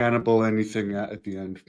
Hannibal, anything at the end?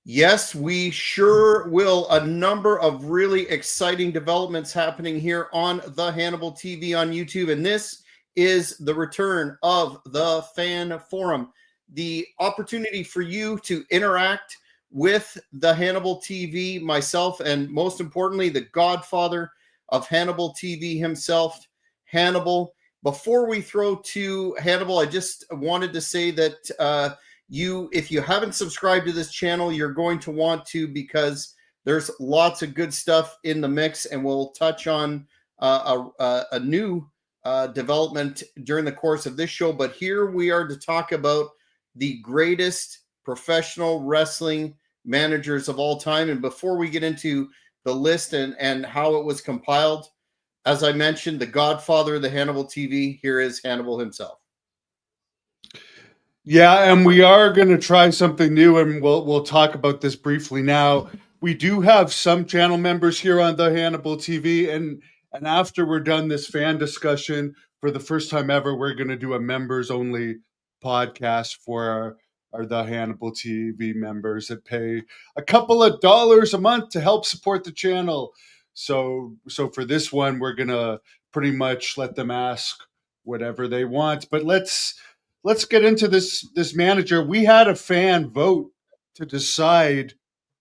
Yes, we sure will. A number of really exciting developments happening here on the Hannibal TV on YouTube. And this is the return of the Fan Forum, the opportunity for you to interact with the Hannibal TV, myself, and most importantly, the godfather of Hannibal TV himself, Hannibal. Before we throw to Hannibal, I just wanted to say that if you haven't subscribed to this channel, you're going to want to, because there's lots of good stuff in the mix, and we'll touch on a new development during the course of this show. But here we are to talk about the greatest professional wrestling managers of all time. And before we get into the list and how it was compiled, as I mentioned, the godfather of the Hannibal TV, here is Hannibal himself. Yeah, and we are going to try something new, and we'll talk about this briefly now. We do have some channel members here on the Hannibal TV, and after we're done this fan discussion, for the first time ever, we're going to do a members only podcast for our the Hannibal TV members that pay a couple of dollars a month to help support the channel. So for this one, we're going to pretty much let them ask whatever they want. But let's get into this manager. We had a fan vote to decide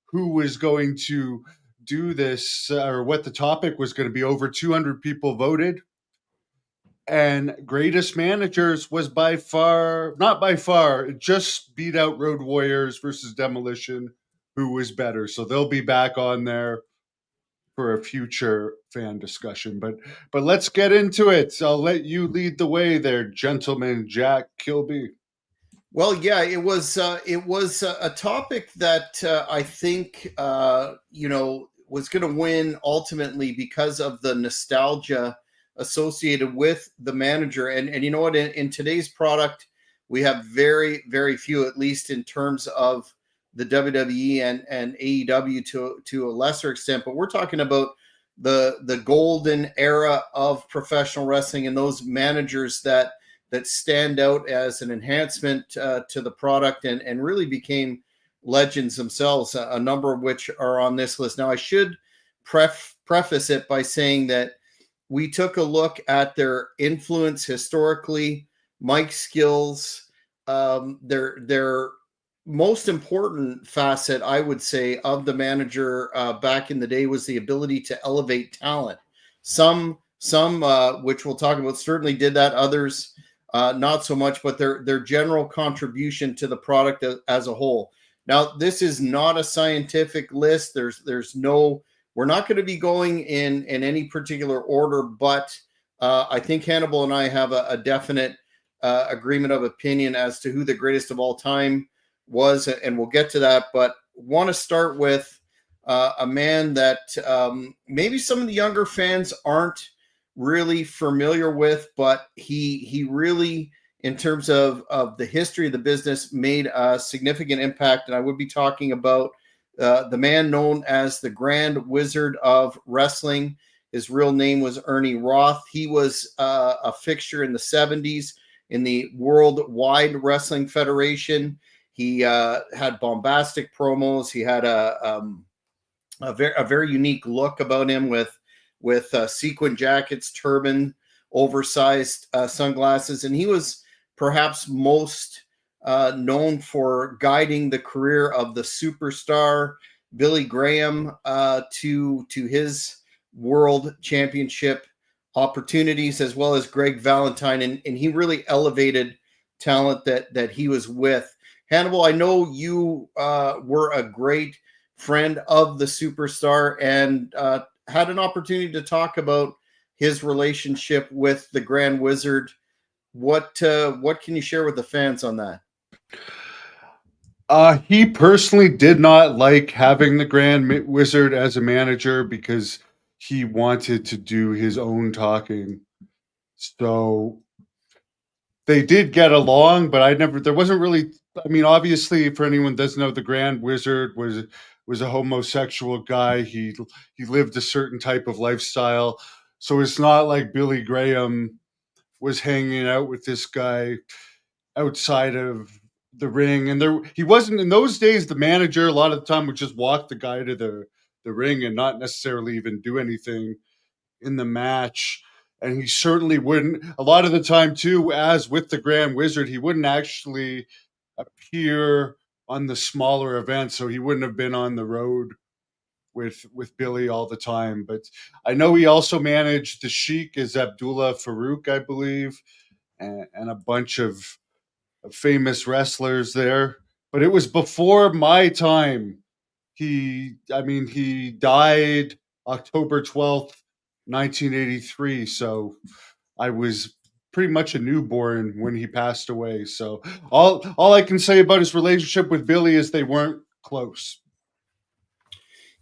who was going to do this, or what the topic was going to be. Over 200 people voted, and greatest managers was not by far, it just beat out Road Warriors versus Demolition, who was better. So they'll be back on there for a future fan discussion. But let's get into it. I'll let you lead the way there, gentleman Jack Kilby. Well, yeah, it was a topic that I think was going to win ultimately because of the nostalgia associated with the manager. And you know what? In today's product, we have very, very few, at least in terms of the WWE and AEW to a lesser extent. But we're talking about the golden era of professional wrestling and those managers that stand out as an enhancement to the product and really became legends themselves, a number of which are on this list. Now, I should preface it by saying that we took a look at their influence historically, mic skills, their most important facet, I would say, of the manager back in the day was the ability to elevate talent. Some which we'll talk about, certainly did that. Others not so much, but their general contribution to the product as a whole. Now, this is not a scientific list. There's no, we're not going to be going in any particular order, but I think Hannibal and I have a definite agreement of opinion as to who the greatest of all time was, and we'll get to that. But want to start with a man that maybe some of the younger fans aren't really familiar with, but he really, in terms of the history of the business, made a significant impact. And I would be talking about the man known as the Grand Wizard of Wrestling. His real name was Ernie Roth. He was a fixture in the 70s in the Worldwide Wrestling Federation. He had bombastic promos. He had a very unique look about him with sequin jackets, turban, oversized sunglasses. And he was perhaps most known for guiding the career of the superstar Billy Graham to his world championship opportunities, as well as Greg Valentine. And he really elevated talent that he was with. Hannibal, I know you were a great friend of the superstar and had an opportunity to talk about his relationship with the Grand Wizard. What can you share with the fans on that? He personally did not like having the Grand Wizard as a manager because he wanted to do his own talking. So they did get along, but there wasn't really, I mean, obviously, for anyone who doesn't know, the Grand Wizard was a homosexual guy. He lived a certain type of lifestyle. So it's not like Billy Graham was hanging out with this guy outside of the ring, and he wasn't in those days. The manager a lot of the time would just walk the guy to the ring and not necessarily even do anything in the match. And he certainly wouldn't. A lot of the time, too, as with the Grand Wizard, he wouldn't actually appear on the smaller events, so he wouldn't have been on the road with Billy all the time. But I know he also managed the Sheik as Abdullah Farouk, I believe, and a bunch of famous wrestlers there. But it was before my time. He died October 12th, 1983. So I was pretty much a newborn when he passed away. So all I can say about his relationship with Billy is they weren't close.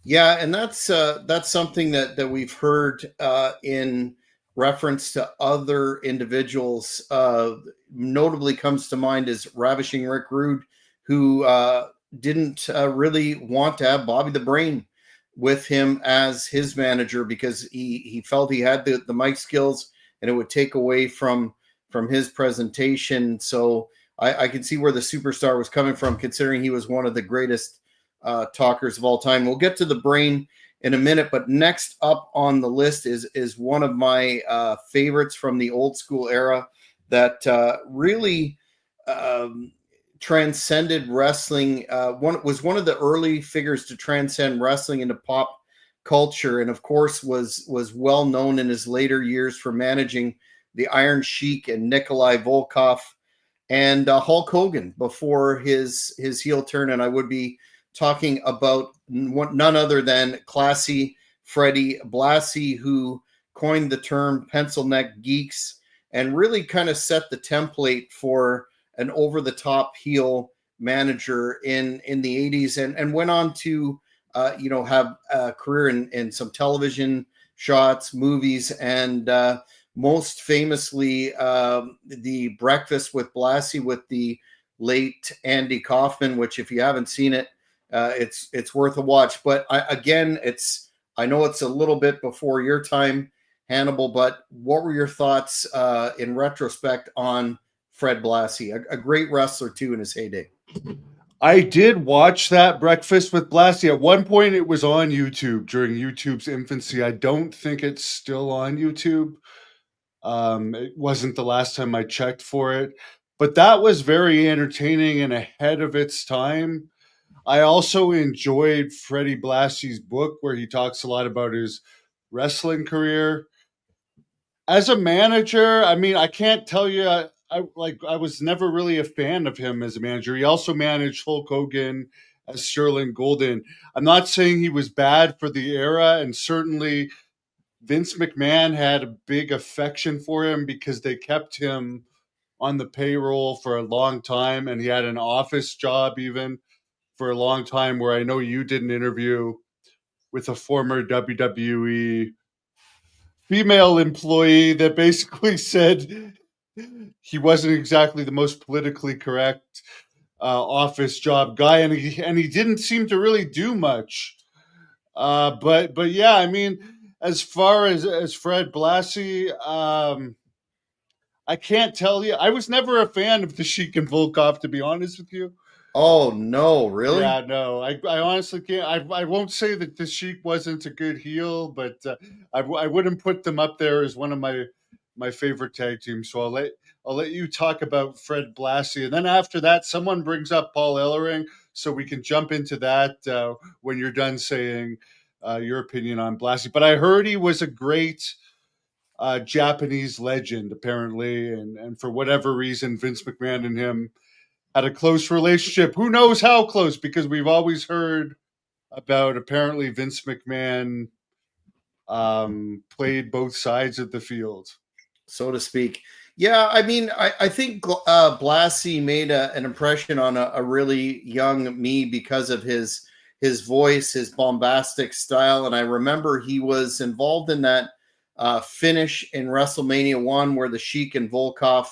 Yeah, and that's something that we've heard in reference to other individuals. Notably comes to mind is Ravishing Rick Rude, who didn't really want to have Bobby the Brain with him as his manager because he felt he had the mic skills and it would take away from his presentation. So I can see where the superstar was coming from, considering he was one of the greatest talkers of all time. We'll get to the Brain in a minute, but next up on the list is one of my favorites from the old school era that really transcended wrestling. Was one of the early figures to transcend wrestling into pop culture, and of course was well known in his later years for managing the Iron Sheik and Nikolai Volkov and Hulk Hogan before his heel turn. And I would be talking about none other than classy Freddie Blassie, who coined the term pencil neck geeks and really kind of set the template for an over-the-top heel manager in the 80s, and went on to have a career in some television shots, movies, and most famously the Breakfast with Blassie with the late Andy Kaufman, which if you haven't seen it, it's worth a watch. But I know it's a little bit before your time, Hannibal, but what were your thoughts in retrospect on Fred Blassie, a great wrestler too in his heyday? I did watch that Breakfast with Blassie. At one point, it was on YouTube during YouTube's infancy. I don't think it's still on YouTube. It wasn't the last time I checked for it, but that was very entertaining and ahead of its time. I also enjoyed Freddie Blassie's book where he talks a lot about his wrestling career. As a manager, I can't tell you. I was never really a fan of him as a manager. He also managed Hulk Hogan as Sterling Golden. I'm not saying he was bad for the era, and certainly Vince McMahon had a big affection for him because they kept him on the payroll for a long time, and he had an office job even for a long time, where I know you did an interview with a former WWE female employee that basically said he wasn't exactly the most politically correct office job guy, and he didn't seem to really do much. But yeah, as far as Fred Blassie, I can't tell you. I was never a fan of the Sheik and Volkov, to be honest with you. Oh no, really? Yeah, no, I honestly can't. I won't say that the Sheik wasn't a good heel, but I wouldn't put them up there as one of my favorite tag teams. So I'll let you talk about Fred Blassie, and then after that, someone brings up Paul Ellering, so we can jump into that when you're done saying your opinion on Blassie. But I heard he was a great Japanese legend, apparently, and for whatever reason, Vince McMahon and him had a close relationship. Who knows how close? Because we've always heard about apparently Vince McMahon played both sides of the field, so to speak. Yeah, I think Blassie made an impression on a really young me because of his voice, his bombastic style, and I remember he was involved in that finish in WrestleMania 1 where the Sheik and Volkov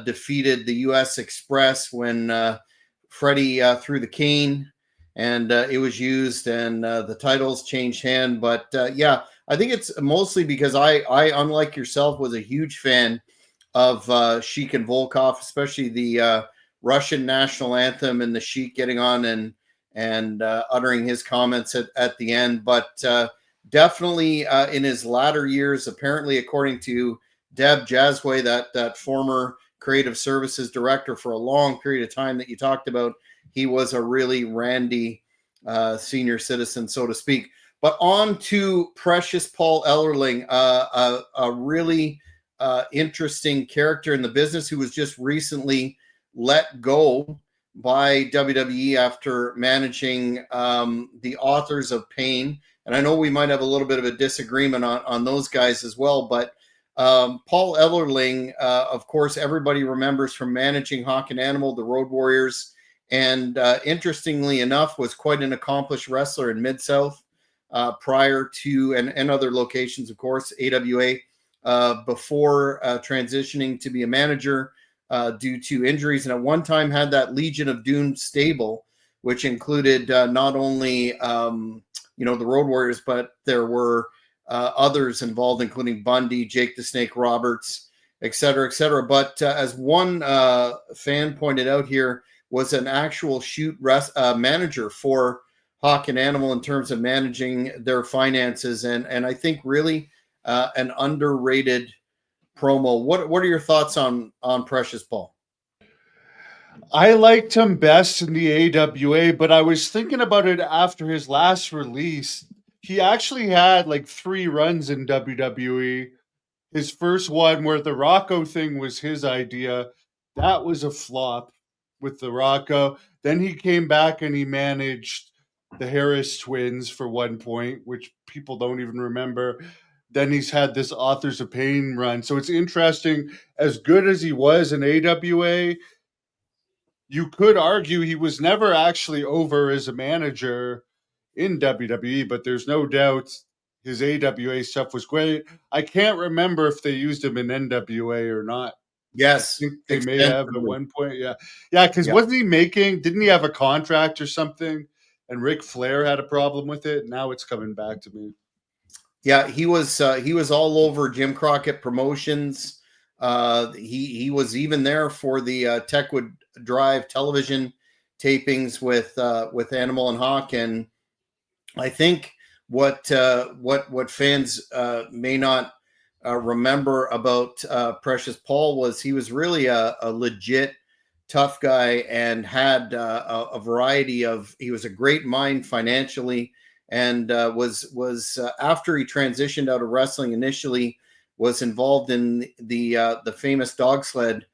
defeated the U.S. Express when Freddie threw the cane and it was used and the titles changed hand. But yeah, I think it's mostly because I, unlike yourself, was a huge fan of Sheik and Volkov, especially the Russian national anthem and the Sheik getting on and uttering his comments at the end. But definitely in his latter years, apparently, according to Deb Jasway, that former creative services director for a long period of time that you talked about, he was a really randy senior citizen, so to speak. But on to Precious Paul Ellering, a really interesting character in the business who was just recently let go by WWE after managing the Authors of Pain. And I know we might have a little bit of a disagreement on those guys as well, but Paul Ellering, of course, everybody remembers from managing Hawk and Animal, the Road Warriors, and interestingly enough, was quite an accomplished wrestler in Mid-South prior to, and other locations, of course, AWA, before transitioning to be a manager due to injuries. And at one time had that Legion of Doom stable, which included not only, the Road Warriors, but there were others involved, including Bundy, Jake the Snake Roberts, et cetera, et cetera. But as one fan pointed out here, was an actual shoot manager for Hawk and Animal in terms of managing their finances. And I think really an underrated promo. What are your thoughts on Precious Paul? I liked him best in the AWA, but I was thinking about it after his last release. He actually had like 3 runs in WWE. His first one, where the Rocco thing was his idea, that was a flop with the Rocco. Then he came back and he managed the Harris twins for one point, which people don't even remember. Then he's had this Authors of Pain run. So it's interesting. As good as he was in AWA, you could argue he was never actually over as a manager in WWE, but there's no doubt his AWA stuff was great. I can't remember if they used him in NWA or not. Yes, I think they may have at one point. Yeah. Yeah, because wasn't he didn't he have a contract or something? And Ric Flair had a problem with it. Now it's coming back to me. Yeah, he was all over Jim Crockett Promotions. He was even there for the Techwood Drive television tapings with Animal and Hawk. And I think what fans may not remember about Precious Paul was he was really a legit tough guy and had a variety of. He was a great mind financially, and was after he transitioned out of wrestling initially, was involved in the famous dog sled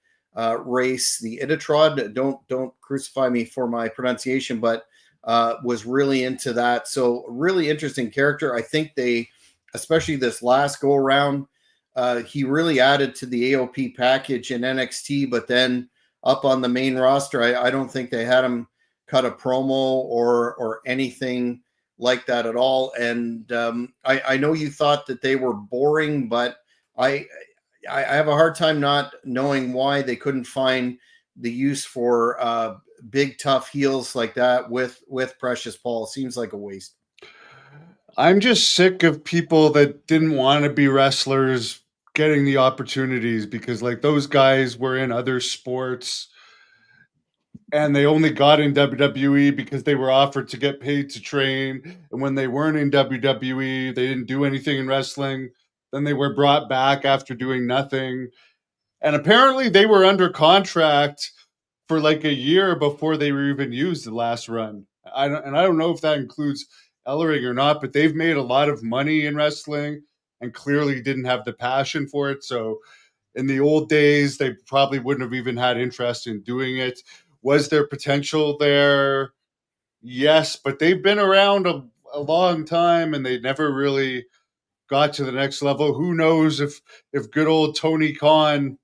race, the Iditarod. Don't crucify me for my pronunciation, but was really into that. So really interesting character. I think they, especially this last go around, he really added to the AOP package in NXT, but then up on the main roster, I don't think they had him cut a promo or anything like that at all. And I know you thought that they were boring, but I have a hard time not knowing why they couldn't find the use for big tough heels like that with Precious Paul. Seems like a waste. I'm just sick of people that didn't want to be wrestlers getting the opportunities, because like those guys were in other sports and they only got in WWE because they were offered to get paid to train. And when they weren't in WWE, they didn't do anything in wrestling. Then they were brought back after doing nothing. And apparently they were under contract for like a year before they were even used the last run. I don't know if that includes Ellering or not, but they've made a lot of money in wrestling and clearly didn't have the passion for it. So in the old days, they probably wouldn't have even had interest in doing it. Was there potential there? Yes, but they've been around a long time and they never really got to the next level. Who knows if good old Tony Khan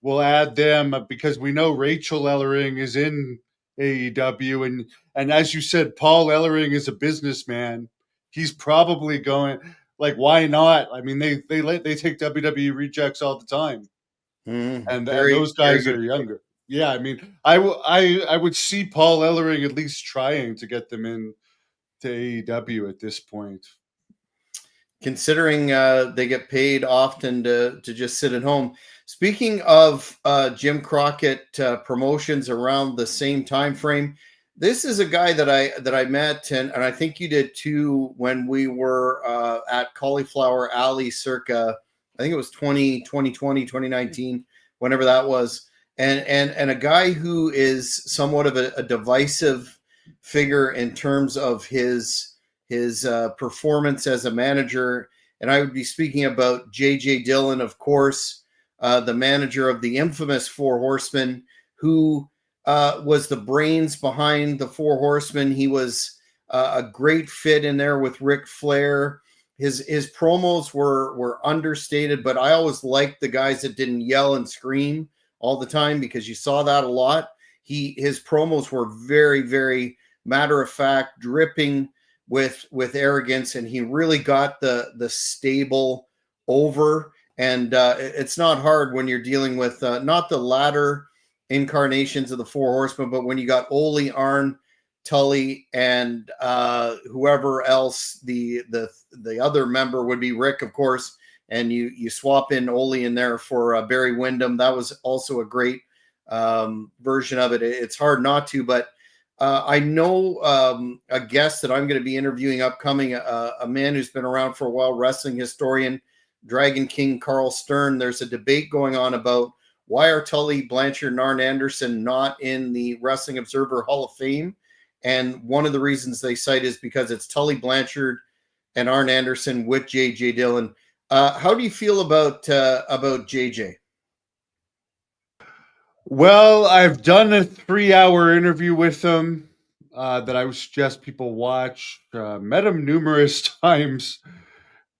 will add them, because we know Rachel Ellering is in AEW, and as you said, Paul Ellering is a businessman. He's probably going, like, why not? I mean, they take WWE rejects all the time, and those guys are younger. Yeah, I mean, I would see Paul Ellering at least trying to get them in to AEW at this point. Considering they get paid often to just sit at home. Speaking of Jim Crockett promotions around the same time frame, this is a guy that I met, and I think you did too, when we were at Cauliflower Alley circa, I think it was 2019, whenever that was. And a guy who is somewhat of a divisive figure in terms of his performance as a manager. And I would be speaking about J.J. Dillon, of course, the manager of the infamous Four Horsemen, who was the brains behind the Four Horsemen. He was a great fit in there with Ric Flair. His promos were understated, but I always liked the guys that didn't yell and scream all the time, because you saw that a lot. His promos were very, very matter of fact, dripping with arrogance, and he really got the stable over. And it's not hard when you're dealing with not the latter incarnations of the Four Horsemen, but when you got Ole, Arn, Tully, and whoever else the other member would be, Rick, of course, and you swap in Ole in there for Barry Windham. That was also a great version of it. It's hard not to, but I know a guest that I'm going to be interviewing upcoming, a man who's been around for a while, wrestling historian, Dragon King Carl Stern. There's a debate going on about why are Tully Blanchard and Arn Anderson not in the Wrestling Observer Hall of Fame. And one of the reasons they cite is because it's Tully Blanchard and Arn Anderson with J.J. Dillon. How do you feel about J.J.? Well, I've done a 3-hour interview with him that I would suggest people watch. Met him numerous times.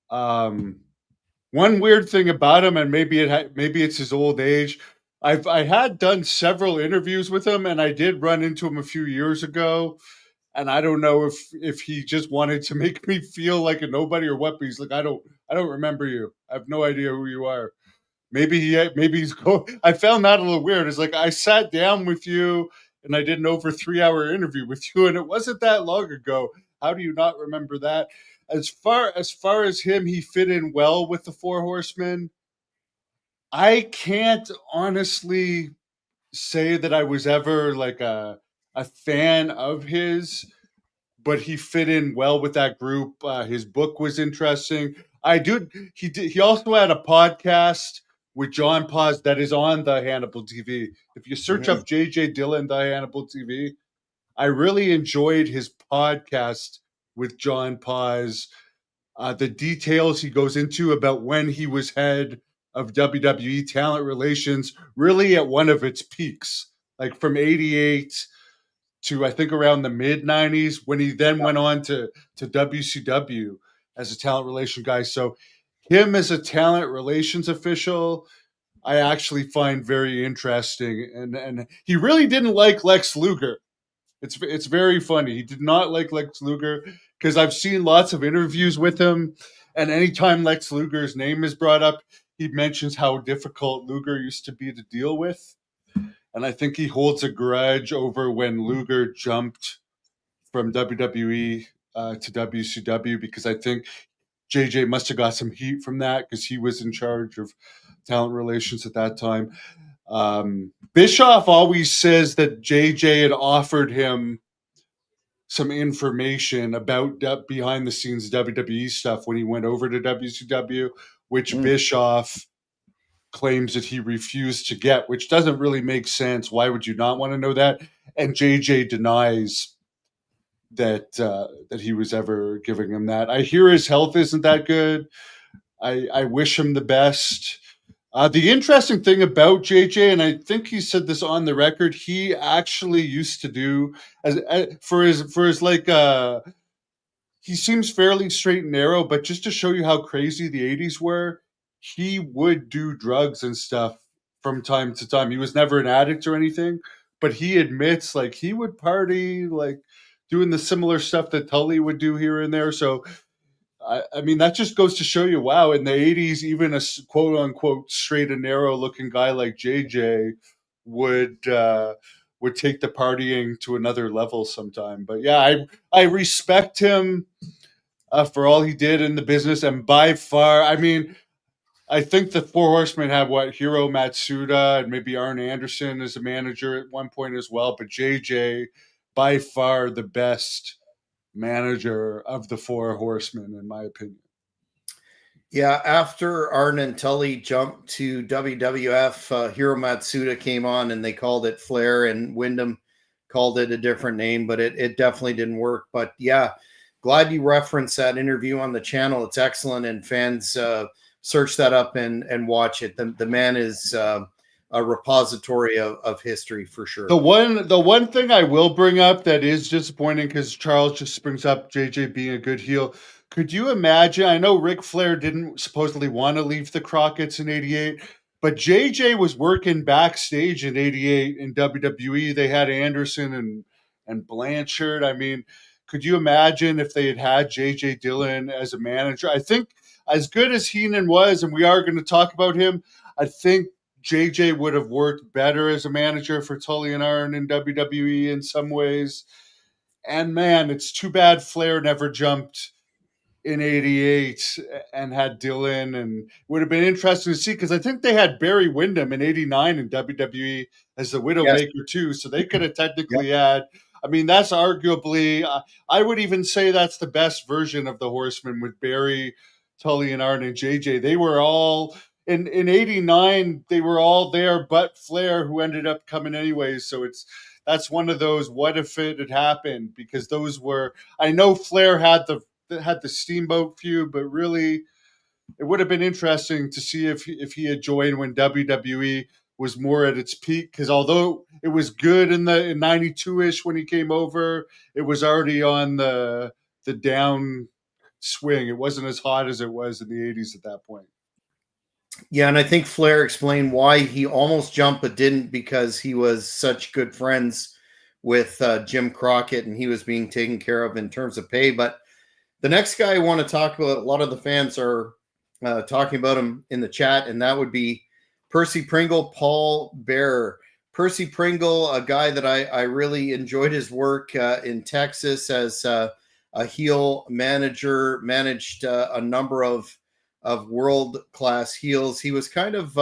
One weird thing about him, and maybe it's his old age, I had done several interviews with him, and I did run into him a few years ago. And I don't know if he just wanted to make me feel like a nobody or what, but he's like, I don't remember you. I have no idea who you are. Maybe he's going. I found that a little weird. It's like, I sat down with you and I did an over 3-hour interview with you, and it wasn't that long ago. How do you not remember that? As far as him, he fit in well with the Four Horsemen. I can't honestly say that I was ever like a fan of his, but he fit in well with that group. His book was interesting. He also had a podcast with John Paz that is on the Hannibal TV. If you search up J.J. Dillon, the Hannibal TV, I really enjoyed his podcast with John Paz. The details he goes into about when he was head of WWE talent relations, really at one of its peaks, like from '88 to I think around the mid '90s, when he then went on to WCW as a talent relation guy. So him as a talent relations official, I actually find very interesting. And he really didn't like Lex Luger. It's very funny. He did not like Lex Luger, because I've seen lots of interviews with him, and anytime Lex Luger's name is brought up, he mentions how difficult Luger used to be to deal with. And I think he holds a grudge over when Luger jumped from WWE to WCW, because I think JJ must have got some heat from that, because he was in charge of talent relations at that time. Bischoff always says that JJ had offered him some information about behind the scenes WWE stuff when he went over to WCW, which Bischoff claims that he refused to get, which doesn't really make sense. Why would you not want to know that? And JJ denies that he was ever giving him that. I hear his health isn't that good. I wish him the best. The interesting thing about JJ, and I think he said this on the record, he actually used to do for his like he seems fairly straight and narrow, but just to show you how crazy the '80s were, he would do drugs and stuff from time to time. He was never an addict or anything, but he admits like he would party, like doing the similar stuff that Tully would do here and there. So I mean, that just goes to show you, wow, in the '80s, even a quote unquote straight and narrow looking guy like JJ would take the partying to another level sometime. But yeah, I respect him for all he did in the business, and by far, I mean, I think the Four Horsemen had what, Hiro Matsuda and maybe Arn Anderson as a manager at one point as well, but JJ by far the best manager of the Four Horsemen in my opinion. Yeah, after Arn and Tully jumped to WWF, Hiro Matsuda came on and they called it Flair, and Wyndham called it a different name, but it definitely didn't work. But yeah, glad you referenced that interview on the channel. It's excellent, and fans search that up and watch it. The man is a repository of history for sure. The one thing I will bring up that is disappointing, because Charles just brings up JJ being a good heel. Could you imagine? I know Ric Flair didn't supposedly want to leave the Crockett's in '88, but JJ was working backstage in '88 in WWE. They had Anderson and Blanchard. I mean, could you imagine if they had JJ Dillon as a manager? I think as good as Heenan was, and we are going to talk about him, I think JJ would have worked better as a manager for Tully and Arn in WWE in some ways. And man, it's too bad Flair never jumped in '88 and had Dillon, and would have been interesting to see, because I think they had Barry Windham in '89 in WWE as the Yes. Widowmaker too, so they could have technically had. I mean, that's arguably, I would even say that's the best version of the Horsemen with Barry, Tully, and Arn and JJ. They were all in '89. They were all there, but Flair, who ended up coming anyways. So that's one of those, what if it had happened, because those were, I know Flair had the Steamboat feud, but really, it would have been interesting to see if he had joined when WWE was more at its peak. Because although it was good in '92 ish when he came over, it was already on the down swing. It wasn't as hot as it was in the '80s at that point. Yeah, and I think Flair explained why he almost jumped but didn't, because he was such good friends with Jim Crockett and he was being taken care of in terms of pay. But the next guy I want to talk about, a lot of the fans are talking about him in the chat, and that would be Percy Pringle, Paul Bearer. Percy Pringle, a guy that I really enjoyed his work in Texas as a heel manager, managed a number of world-class heels. He was kind of,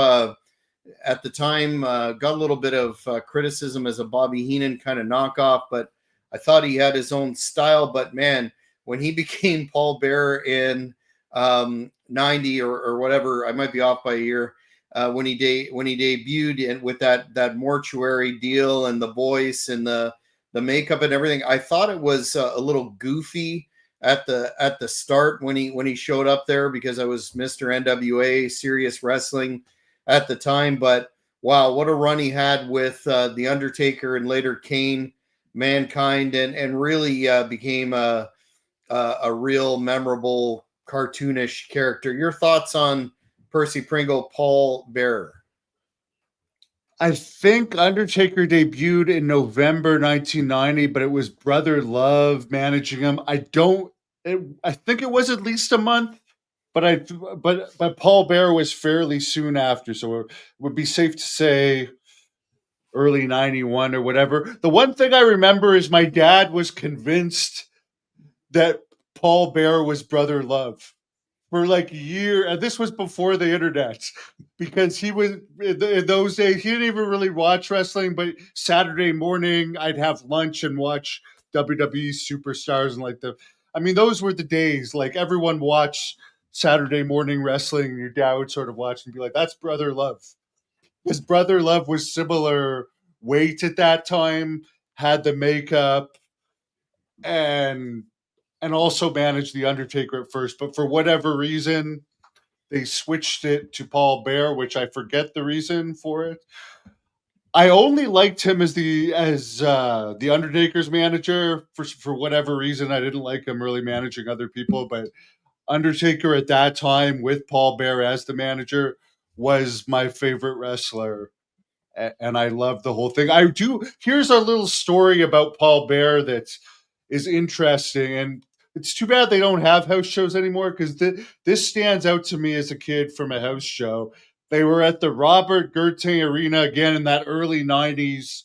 at the time, got a little bit of criticism as a Bobby Heenan kind of knockoff, but I thought he had his own style. But man, when he became Paul Bearer in 90 or whatever, I might be off by a year, when he debuted and with that mortuary deal and the voice and the makeup and everything, I thought it was a little goofy at the start when he showed up there, because I was Mr. NWA Serious Wrestling at the time. But wow, what a run he had with The Undertaker and later Kane, Mankind, and really became a real memorable cartoonish character. Your thoughts on Percy Pringle, Paul Bearer? I think Undertaker debuted in November 1990, but it was Brother Love managing him. I think it was at least a month, but Paul Bearer was fairly soon after, so it would be safe to say early '91 or whatever. The one thing I remember is my dad was convinced that Paul Bearer was Brother Love for like a year, and this was before the internet, because he was in those days he didn't even really watch wrestling, but Saturday morning I'd have lunch and watch WWE superstars, and I mean, those were the days, like everyone watched Saturday morning wrestling, and your dad would sort of watch and be like, that's Brother Love. His Brother Love was similar weight at that time, had the makeup, and also managed the Undertaker at first, but for whatever reason, they switched it to Paul Bearer, which I forget the reason for it. I only liked him as the Undertaker's manager for whatever reason. I didn't like him really managing other people, but Undertaker at that time with Paul Bearer as the manager was my favorite wrestler, and I love the whole thing. I do. Here's a little story about Paul Bearer that is interesting, and it's too bad they don't have house shows anymore, because this stands out to me as a kid from a house show. They were at the Robert Gerting Arena again in that early '90s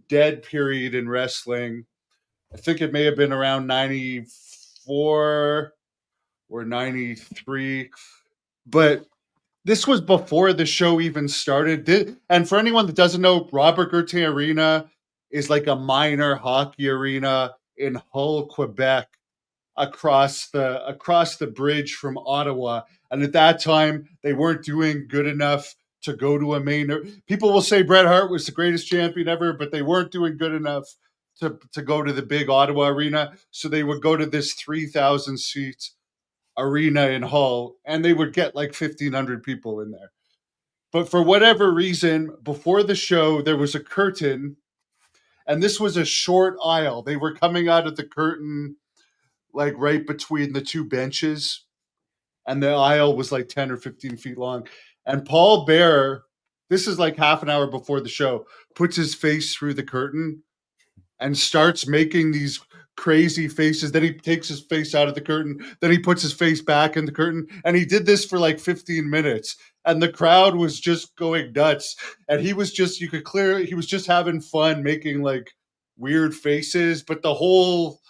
dead period in wrestling. I think it may have been around '94 or '93, but this was before the show even started. And for anyone that doesn't know, Robert Gertin Arena is like a minor hockey arena in Hull, Quebec, across the bridge from Ottawa. And at that time, they weren't doing good enough to go to a main. People will say Bret Hart was the greatest champion ever, but they weren't doing good enough to go to the big Ottawa arena. So they would go to this 3,000 seats arena in Hull, and they would get like 1,500 people in there. But for whatever reason, before the show, there was a curtain, and this was a short aisle. They were coming out of the curtain like right between the two benches, and the aisle was like 10 or 15 feet long. And Paul Bearer, this is like half an hour before the show, puts his face through the curtain and starts making these crazy faces. Then he takes his face out of the curtain. Then he puts his face back in the curtain. And he did this for like 15 minutes. And the crowd was just going nuts. And he was just, he was just having fun making like weird faces. But the whole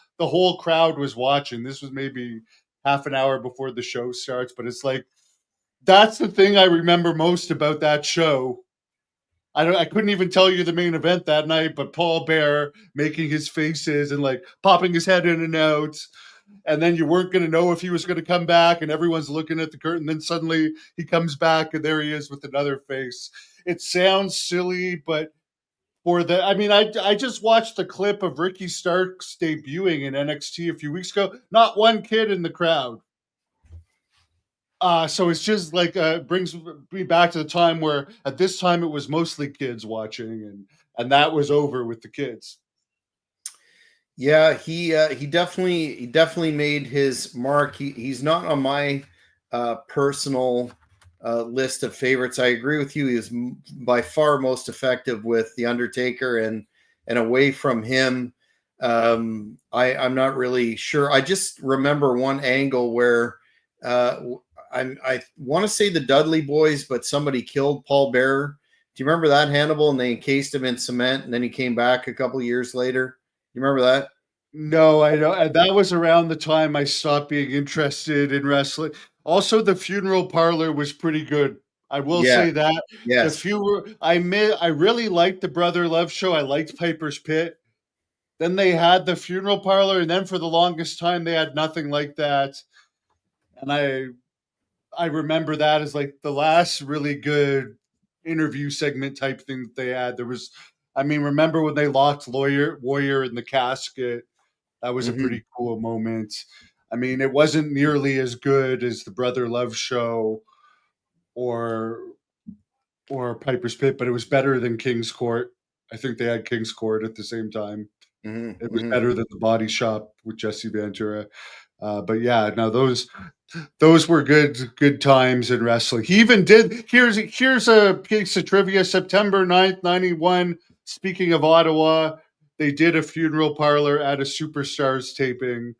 crowd was watching. This was maybe half an hour before the show starts. But it's like, that's the thing I remember most about that show. I couldn't even tell you the main event that night, but Paul Bearer making his faces and like popping his head in and out. And then you weren't going to know if he was going to come back, and everyone's looking at the curtain. Then suddenly he comes back, and there he is with another face. It sounds silly, but I just watched the clip of Ricky Starks debuting in NXT a few weeks ago. Not one kid in the crowd. So it's just like brings me back to the time where at this time it was mostly kids watching, and that was over with the kids. Yeah, he definitely made his mark. He's not on my personal list of favorites. I agree with you. He was by far most effective with The Undertaker, and away from him, I'm not really sure. I just remember one angle where I want to say the Dudley Boys, but somebody killed Paul Bearer. Do you remember that, Hannibal? And they encased him in cement, and then he came back a couple of years later. You remember that? No, I don't. That was around the time I stopped being interested in wrestling. Also, the funeral parlor was pretty good. I will say that. Yes. I really liked the Brother Love show. I liked Piper's Pit. Then they had the funeral parlor, and then for the longest time they had nothing like that. And I remember that as like the last really good interview segment type thing that they had. Remember when they locked Warrior in the casket? That was a pretty cool moment. I mean, it wasn't nearly as good as the Brother Love show or Piper's Pit, but it was better than King's Court. I think they had King's Court at the same time. It was better than the Body Shop with Jesse Ventura. But yeah, no, those were good times in wrestling. He even did. Here's a piece of trivia. September 9th, 91. Speaking of Ottawa, they did a funeral parlor at a Superstars taping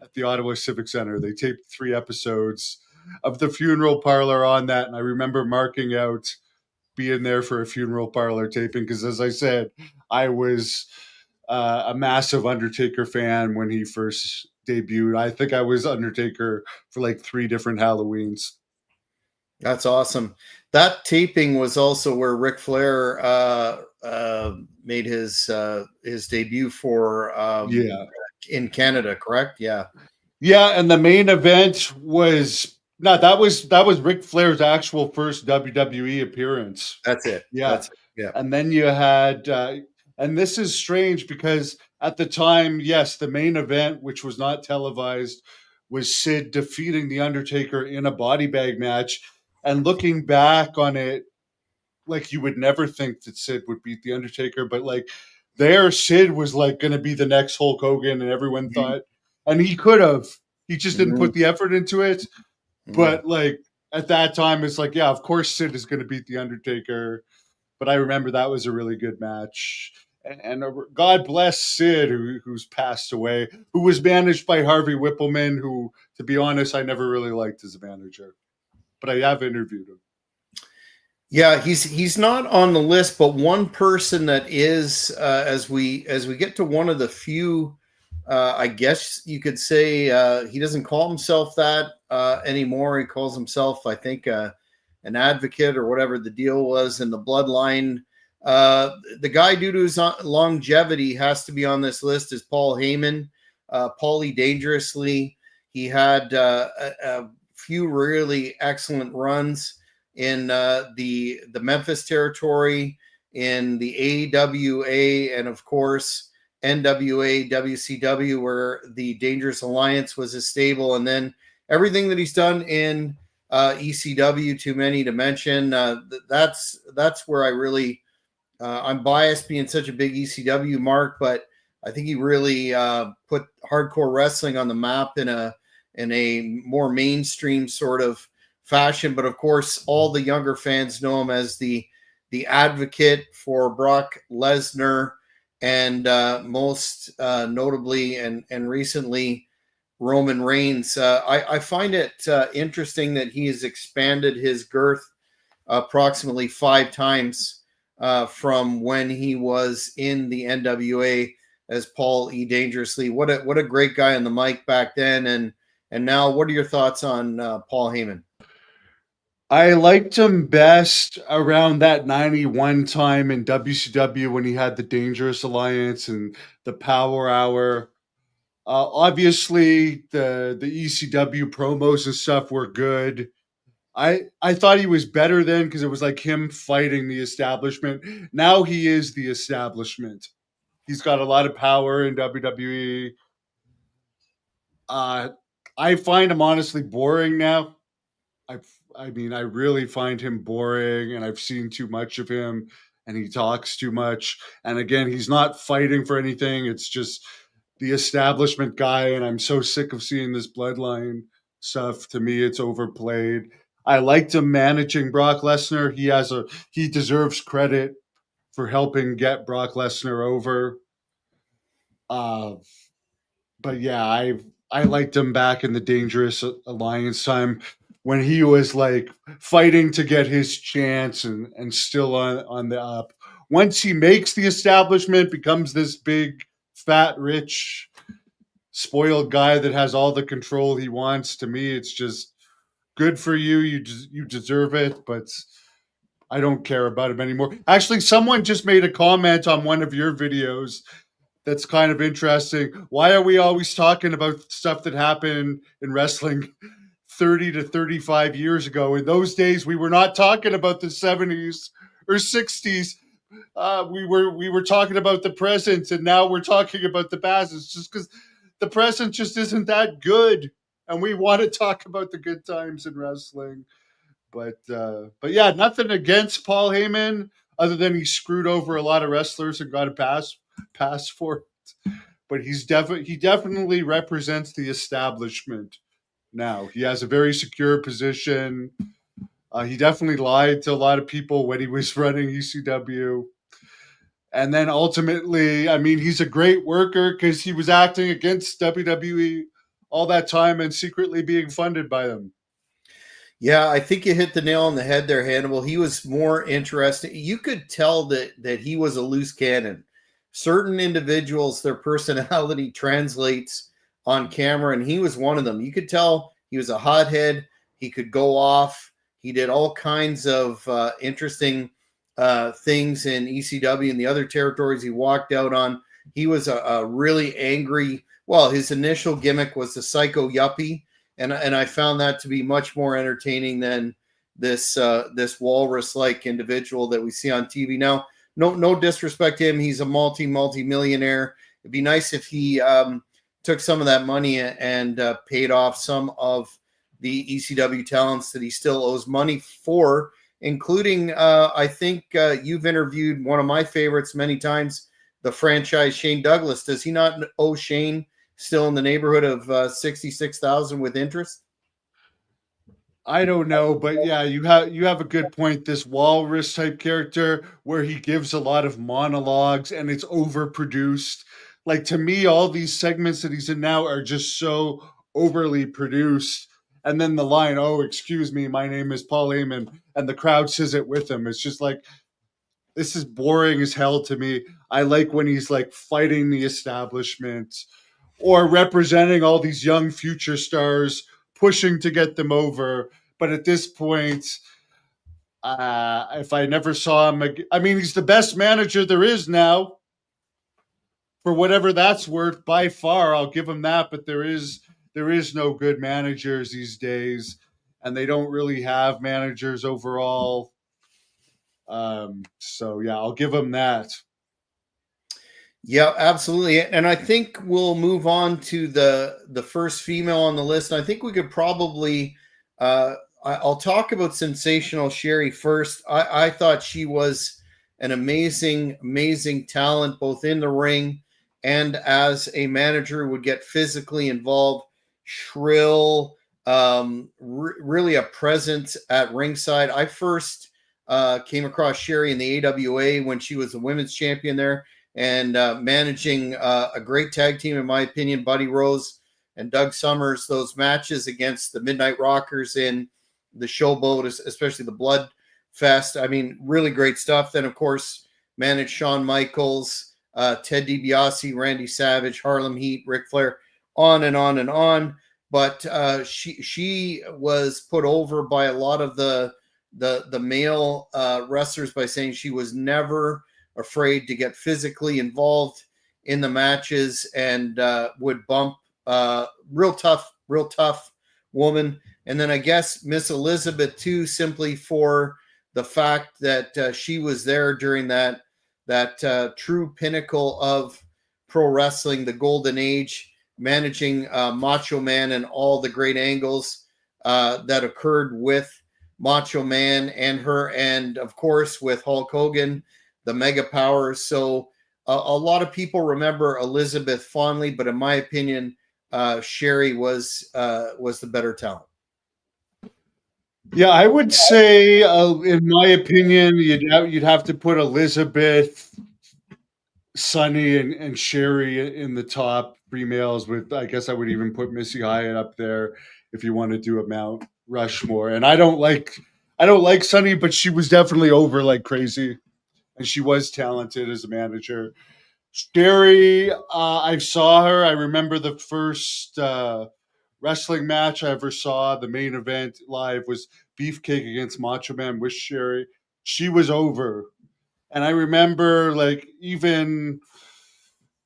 at the Ottawa Civic Center. They taped 3 episodes of the funeral parlor on that, and I remember marking out being there for a funeral parlor taping because, as I said, I was a massive Undertaker fan when he first debuted. I think I was Undertaker for like 3 different Halloweens. That's awesome. That taping was also where Ric Flair made his debut for in Canada, correct? Yeah. Yeah, and the main event was that was Ric Flair's actual first WWE appearance. That's it. Yeah. That's it. Yeah. And then you had and this is strange because at the time, yes, the main event, which was not televised, was Sid defeating The Undertaker in a body bag match. And looking back on it, like you would never think that Sid would beat The Undertaker, but like Sid was like going to be the next Hulk Hogan, and everyone thought, and he could have. He just didn't put the effort into it. But like at that time, it's like, yeah, of course Sid is going to beat The Undertaker. But I remember that was a really good match. And God bless Sid, who's passed away, who was managed by Harvey Whippleman, who, to be honest, I never really liked as a manager. But I have interviewed him. Yeah, he's not on the list, but one person that is, as we get to one of the few, I guess you could say, he doesn't call himself that anymore. He calls himself, I think, an advocate or whatever the deal was in the bloodline. The guy, due to his longevity, has to be on this list is Paul Heyman. Paulie Dangerously. He had a few really excellent runs in the Memphis territory, in the AWA, and of course NWA, WCW, where the Dangerous Alliance was his stable, and then everything that he's done in ECW, too many to mention. That's where I really I'm biased being such a big ECW mark, but I think he really put hardcore wrestling on the map in a more mainstream sort of fashion. But of course, all the younger fans know him as the advocate for Brock Lesnar, and most notably and recently Roman Reigns. I find it interesting that he has expanded his girth approximately 5 times from when he was in the NWA as Paul E. Dangerously. What a great guy on the mic back then, and now, what are your thoughts on Paul Heyman? I liked him best around that 91 time in WCW when he had the Dangerous Alliance and the Power Hour. Obviously, the ECW promos and stuff were good. I thought he was better then because it was like him fighting the establishment. Now he is the establishment. He's got a lot of power in WWE. I find him honestly boring now. I mean, I really find him boring, and I've seen too much of him, and he talks too much. And again, he's not fighting for anything. It's just the establishment guy, and I'm so sick of seeing this bloodline stuff. To me, it's overplayed. I liked him managing Brock Lesnar. He deserves credit for helping get Brock Lesnar over. Uh, but yeah, I liked him back in the Dangerous Alliance time when he was like fighting to get his chance and still on the up. Once he makes the establishment, becomes this big, fat, rich, spoiled guy that has all the control he wants. To me, it's just good for you. You deserve it, but I don't care about him anymore. Actually, someone just made a comment on one of your videos that's kind of interesting. Why are we always talking about stuff that happened in wrestling 30 to 35 years ago? In those days, we were not talking about the 70s or 60s. We were talking about the present, and now we're talking about the past. It's just because the present just isn't that good, and we want to talk about the good times in wrestling. But yeah, nothing against Paul Heyman other than he screwed over a lot of wrestlers and got a pass for it. But he definitely represents the establishment now. He has a very secure position. He definitely lied to a lot of people when he was running ECW. And then ultimately, I mean, he's a great worker because he was acting against WWE all that time and secretly being funded by them. Yeah, I think you hit the nail on the head there, Hannibal. He was more interesting. You could tell that he was a loose cannon. Certain individuals, their personality translates on camera, and he was one of them. You could tell he was a hothead. He could go off. He did all kinds of interesting things in ECW and the other territories he walked out on. He was a really angry. Well, his initial gimmick was the psycho yuppie. And I found that to be much more entertaining than this walrus-like individual that we see on TV now. No disrespect to him; he's a multi-millionaire. It'd be nice if he took some of that money and paid off some of the ECW talents that he still owes money for, including I think you've interviewed one of my favorites many times, the franchise Shane Douglas. Does he not owe Shane still in the neighborhood of $66,000 with interest? I don't know, but yeah, you have a good point. This walrus type character where he gives a lot of monologues and it's overproduced. Like to me, all these segments that he's in now are just so overly produced. And then the line, "Oh, excuse me, my name is Paul Heyman," and the crowd says it with him. It's just like this is boring as hell to me. I like when he's like fighting the establishment or representing all these young future stars, pushing to get them over. But at this point, If I never saw him, I mean, he's the best manager there is now. For whatever that's worth, by far, I'll give him that. But there is no good managers these days, and they don't really have managers overall. So yeah, I'll give him that. Yeah, absolutely. And I think we'll move on to the first female on the list. I think we could probably I'll talk about Sensational Sherry first. I thought she was an amazing talent, both in the ring and as a manager, would get physically involved, shrill, really a presence at ringside. I first came across Sherry in the AWA when she was the women's champion there, and managing a great tag team, in my opinion, Buddy Rose and Doug Summers. Those matches against the Midnight Rockers in the Showboat, especially the Blood Fest. I mean, really great stuff. Then, of course, managed Shawn Michaels, Ted DiBiase, Randy Savage, Harlem Heat, Ric Flair, on and on and on. But she was put over by a lot of the male wrestlers by saying she was never afraid to get physically involved in the matches, and would bump. Real tough woman. And then I guess Miss Elizabeth too, simply for the fact that she was there during that true pinnacle of pro wrestling, the golden age, managing Macho Man and all the great angles that occurred with Macho Man and her, and of course with Hulk Hogan, the Mega Powers. So a lot of people remember Elizabeth fondly, but in my opinion, Sherry was the better talent. Yeah, I would say, in my opinion, you'd have to put Elizabeth, Sunny, and Sherry in the top females. With, I guess I would even put Missy Hyatt up there if you want to do a Mount Rushmore. And I don't like Sunny, but she was definitely over like crazy, and she was talented as a manager. Sherry, I saw her. I remember the first wrestling match I ever saw. The main event live was Beefcake against Macho Man with Sherry. She was over. And I remember, like, even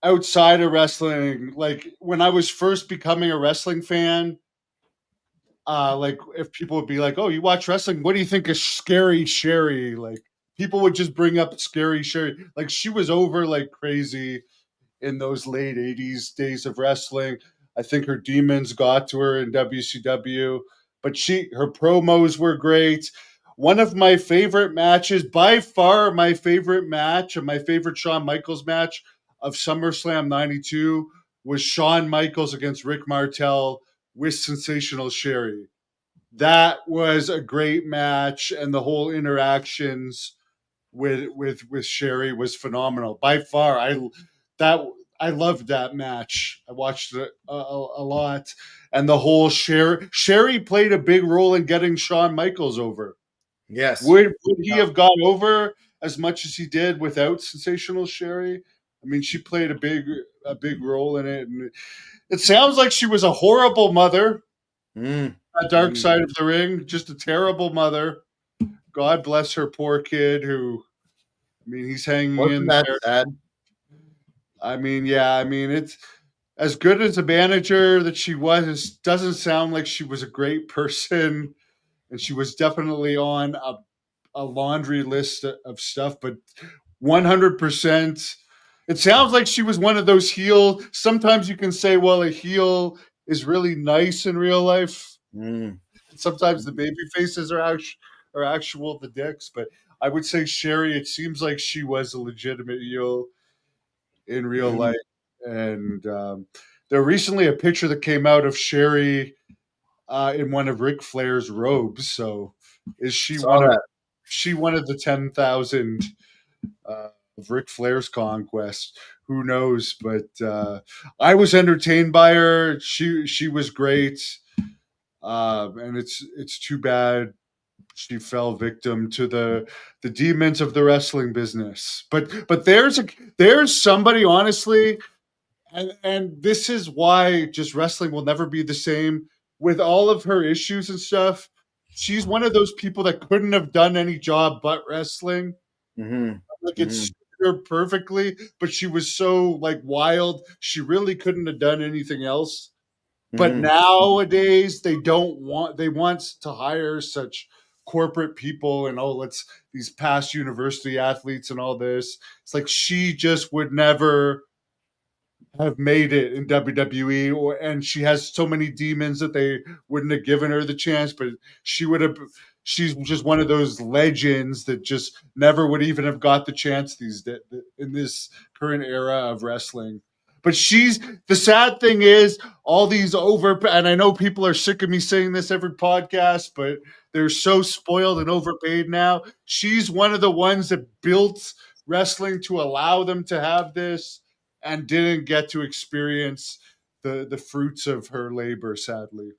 outside of wrestling, like when I was first becoming a wrestling fan, like if people would be like, "Oh, you watch wrestling? What do you think of Scary Sherry?" Like people would just bring up Scary Sherry. Like she was over like crazy in those late 80s days of wrestling. I think her demons got to her in WCW, but her promos were great. One of my favorite matches, by far my favorite match, and my favorite Shawn Michaels match of SummerSlam 92 was Shawn Michaels against Rick Martel with Sensational Sherry. That was a great match, and the whole interactions with Sherry was phenomenal. By far, I loved that match. I watched it a lot, and the whole Sherry played a big role in getting Shawn Michaels over. Yes. Would he have got over as much as he did without Sensational Sherry? I mean, she played a big role in it, and it sounds like she was a horrible mother. Dark side of the ring, just a terrible mother. God bless her poor kid who, I mean, he's hanging Wasn't in that there. sad? I mean, yeah, I mean, it's as good as a manager that she was, it doesn't sound like she was a great person. And she was definitely on a laundry list of stuff, but 100%. It sounds like she was one of those heel. Sometimes you can say, well, a heel is really nice in real life. Sometimes the baby faces are actual the dicks, but I would say Sherry, it seems like she was a legitimate heel in real life. And there recently a picture that came out of Sherry in one of Ric Flair's robes. So is she one of the 10,000 of Ric Flair's conquest? Who knows? But I was entertained by her. She was great. And it's too bad she fell victim to the demons of the wrestling business. But there's somebody, honestly, and this is why just wrestling will never be the same with all of her issues and stuff. she's one of those people that couldn't have done any job but wrestling. Mm-hmm. Like it suited her perfectly, but she was so like wild. She really couldn't have done anything else. But Mm-hmm. nowadays they want to hire such corporate people and let's these past university athletes and all this. It's like she just would never have made it in WWE, and she has so many demons that they wouldn't have given her the chance, but she would have. She's just one of those legends that just never would even have got the chance in this current era of wrestling. But she's the sad thing is all these and I know people are sick of me saying this every podcast, but they're so spoiled and overpaid now. She's one of the ones that built wrestling to allow them to have this and didn't get to experience the fruits of her labor, sadly.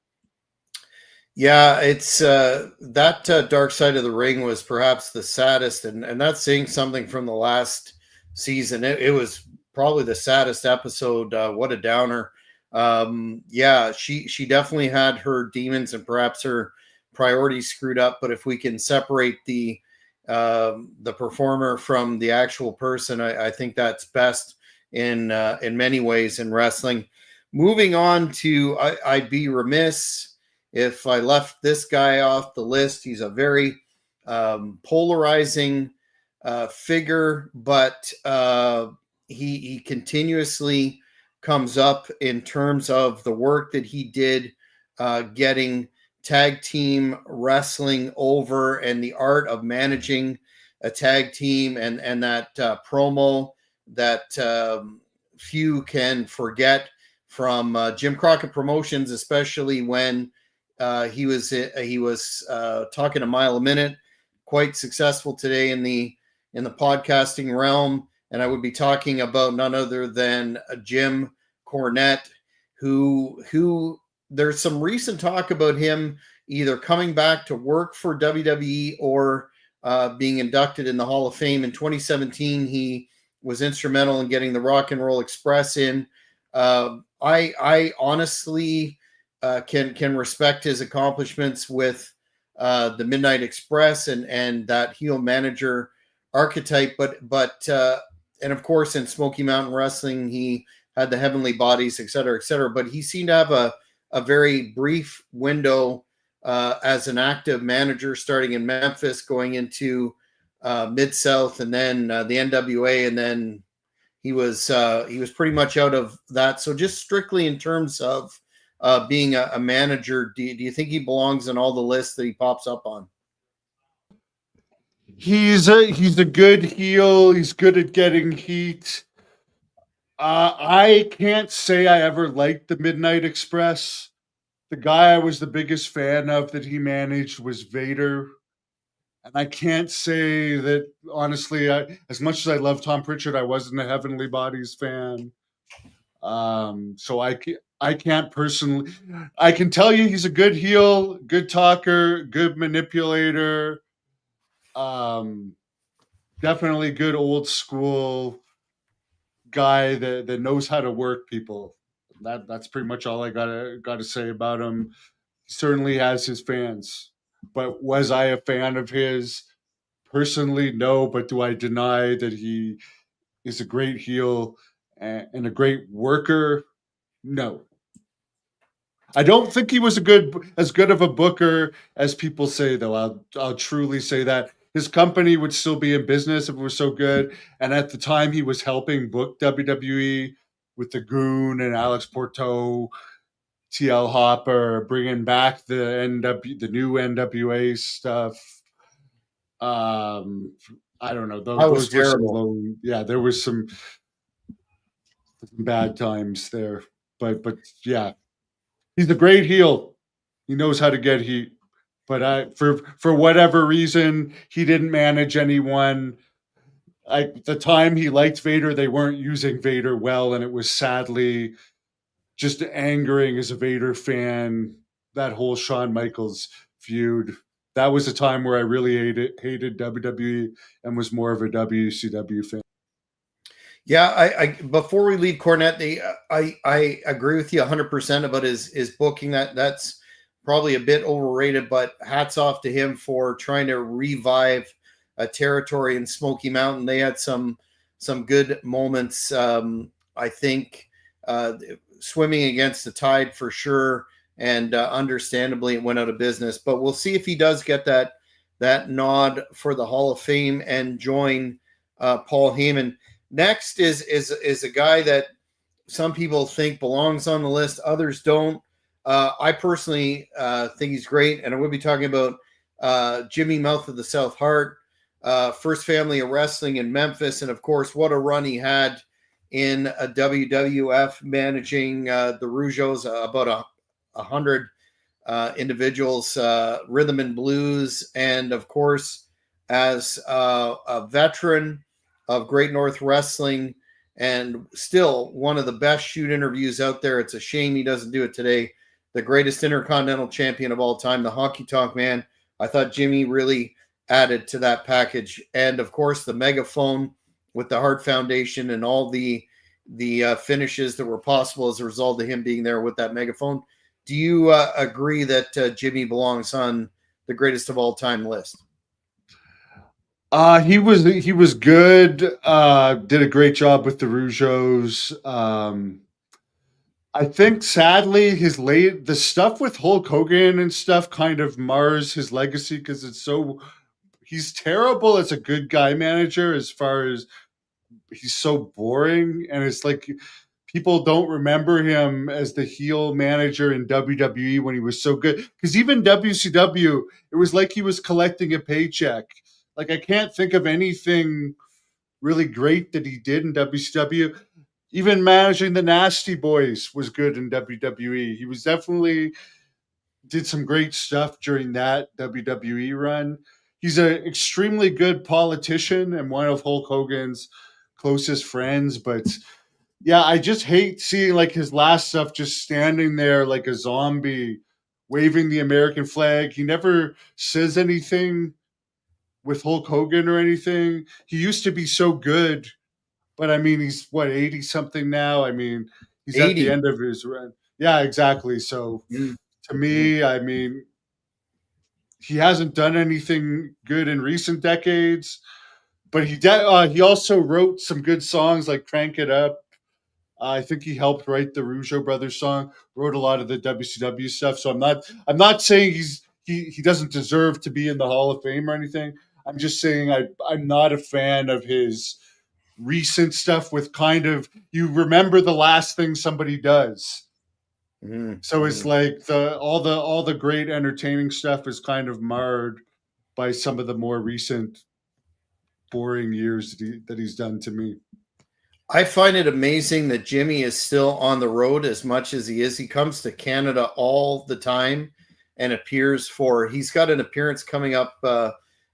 Yeah, it's that Dark Side of the Ring was perhaps the saddest, and that's saying something from the last season. It was probably the saddest episode. What a downer. Yeah, she definitely had her demons and perhaps her priorities screwed up. But if we can separate the performer from the actual person, I think that's best in many ways in wrestling. Moving on to, I'd be remiss if I left this guy off the list. He's a very polarizing figure, but he continuously comes up in terms of the work that he did getting tag team wrestling over and the art of managing a tag team and that promo that few can forget from Jim Crockett Promotions, especially when he was talking a mile a minute, quite successful today in the podcasting realm, and I would be talking about none other than Jim Cornette, who there's some recent talk about him either coming back to work for WWE or being inducted in the Hall of Fame. In 2017, he was instrumental in getting the Rock and Roll Express in. I honestly can respect his accomplishments with the Midnight Express and that heel manager archetype, but and of course in Smoky Mountain Wrestling he had the Heavenly Bodies, et cetera, but he seemed to have a very brief window as an active manager, starting in Memphis, going into Mid-South, and then the NWA, and then he was pretty much out of that. So just strictly in terms of being a manager, do you think he belongs in all the lists that he pops up on? He's a good heel. He's good at getting heat. I can't say I ever liked the Midnight Express. The guy I was the biggest fan of that he managed was Vader. And I can't say that, honestly, as much as I love Tom Pritchard, I wasn't a Heavenly Bodies fan. So I can't personally. I can tell you he's a good heel, good talker, good manipulator. Definitely good old school guy that knows how to work people. That's pretty much all I gotta say about him. He certainly has his fans, but was I a fan of his personally? No, but do I deny that he is a great heel and a great worker? No. I don't think he was as good of a booker as people say, though. I'll truly say that his company would still be in business if it was so good. And at the time, he was helping book WWE with the Goon and Alex Porto, TL Hopper, bringing back the new NWA stuff. I don't know. That was Those were some terrible. low. Yeah, there was some bad times there, but yeah, he's a great heel. He knows how to get heat. But for whatever reason, he didn't manage anyone. At the time he liked Vader, they weren't using Vader well, and it was sadly just angering as a Vader fan. That whole Shawn Michaels feud. That was a time where I really hated WWE and was more of a WCW fan. Yeah, I before we leave Cornette, I agree with you 100% about his booking. That's probably a bit overrated, but hats off to him for trying to revive a territory in Smoky Mountain. They had some good moments. I think swimming against the tide for sure, and understandably it went out of business. But we'll see if he does get that nod for the Hall of Fame and join Paul Heyman. Next is a guy that some people think belongs on the list, others don't. I personally think he's great, and I will be talking about Jimmy Mouth of the South Hart, first family of wrestling in Memphis, and of course, what a run he had in a WWF managing the Rougeaus, about 100 individuals, rhythm and blues, and of course, as a veteran of Great North Wrestling, and still one of the best shoot interviews out there. It's a shame he doesn't do it today. The greatest intercontinental champion of all time, the Honky Tonk Man. I thought Jimmy really added to that package. And of course, the megaphone with the Hart Foundation and all the finishes that were possible as a result of him being there with that megaphone. Do you agree that Jimmy belongs on the greatest of all time list? He was good. Did a great job with the Rougeaus. I think sadly the stuff with Hulk Hogan and stuff kind of mars his legacy because he's terrible as a good guy manager as far as he's so boring, and it's like people don't remember him as the heel manager in WWE when he was so good. Because even WCW, it was like he was collecting a paycheck. Like I can't think of anything really great that he did in WCW. Even managing the Nasty Boys was good in WWE. He was definitely did some great stuff during that WWE run. He's an extremely good politician and one of Hulk Hogan's closest friends. But yeah, I just hate seeing like his last stuff just standing there like a zombie, waving the American flag. He never says anything with Hulk Hogan or anything. He used to be so good, but I mean, he's what 80 something now. I mean, he's 80. at the end of his run. Yeah, exactly. So to me, I mean, he hasn't done anything good in recent decades, but he also wrote some good songs like "Crank It Up." I think he helped write the Rougeau Brothers song. Wrote a lot of the WCW stuff. So I'm not saying he doesn't deserve to be in the Hall of Fame or anything. I'm just saying I'm not a fan of his recent stuff with kind of you remember the last thing somebody does. So it's like all the great entertaining stuff is kind of marred by some of the more recent boring years that he's done to me. I find it amazing that Jimmy is still on the road as much as he is. He comes to Canada all the time and appears he's got an appearance coming up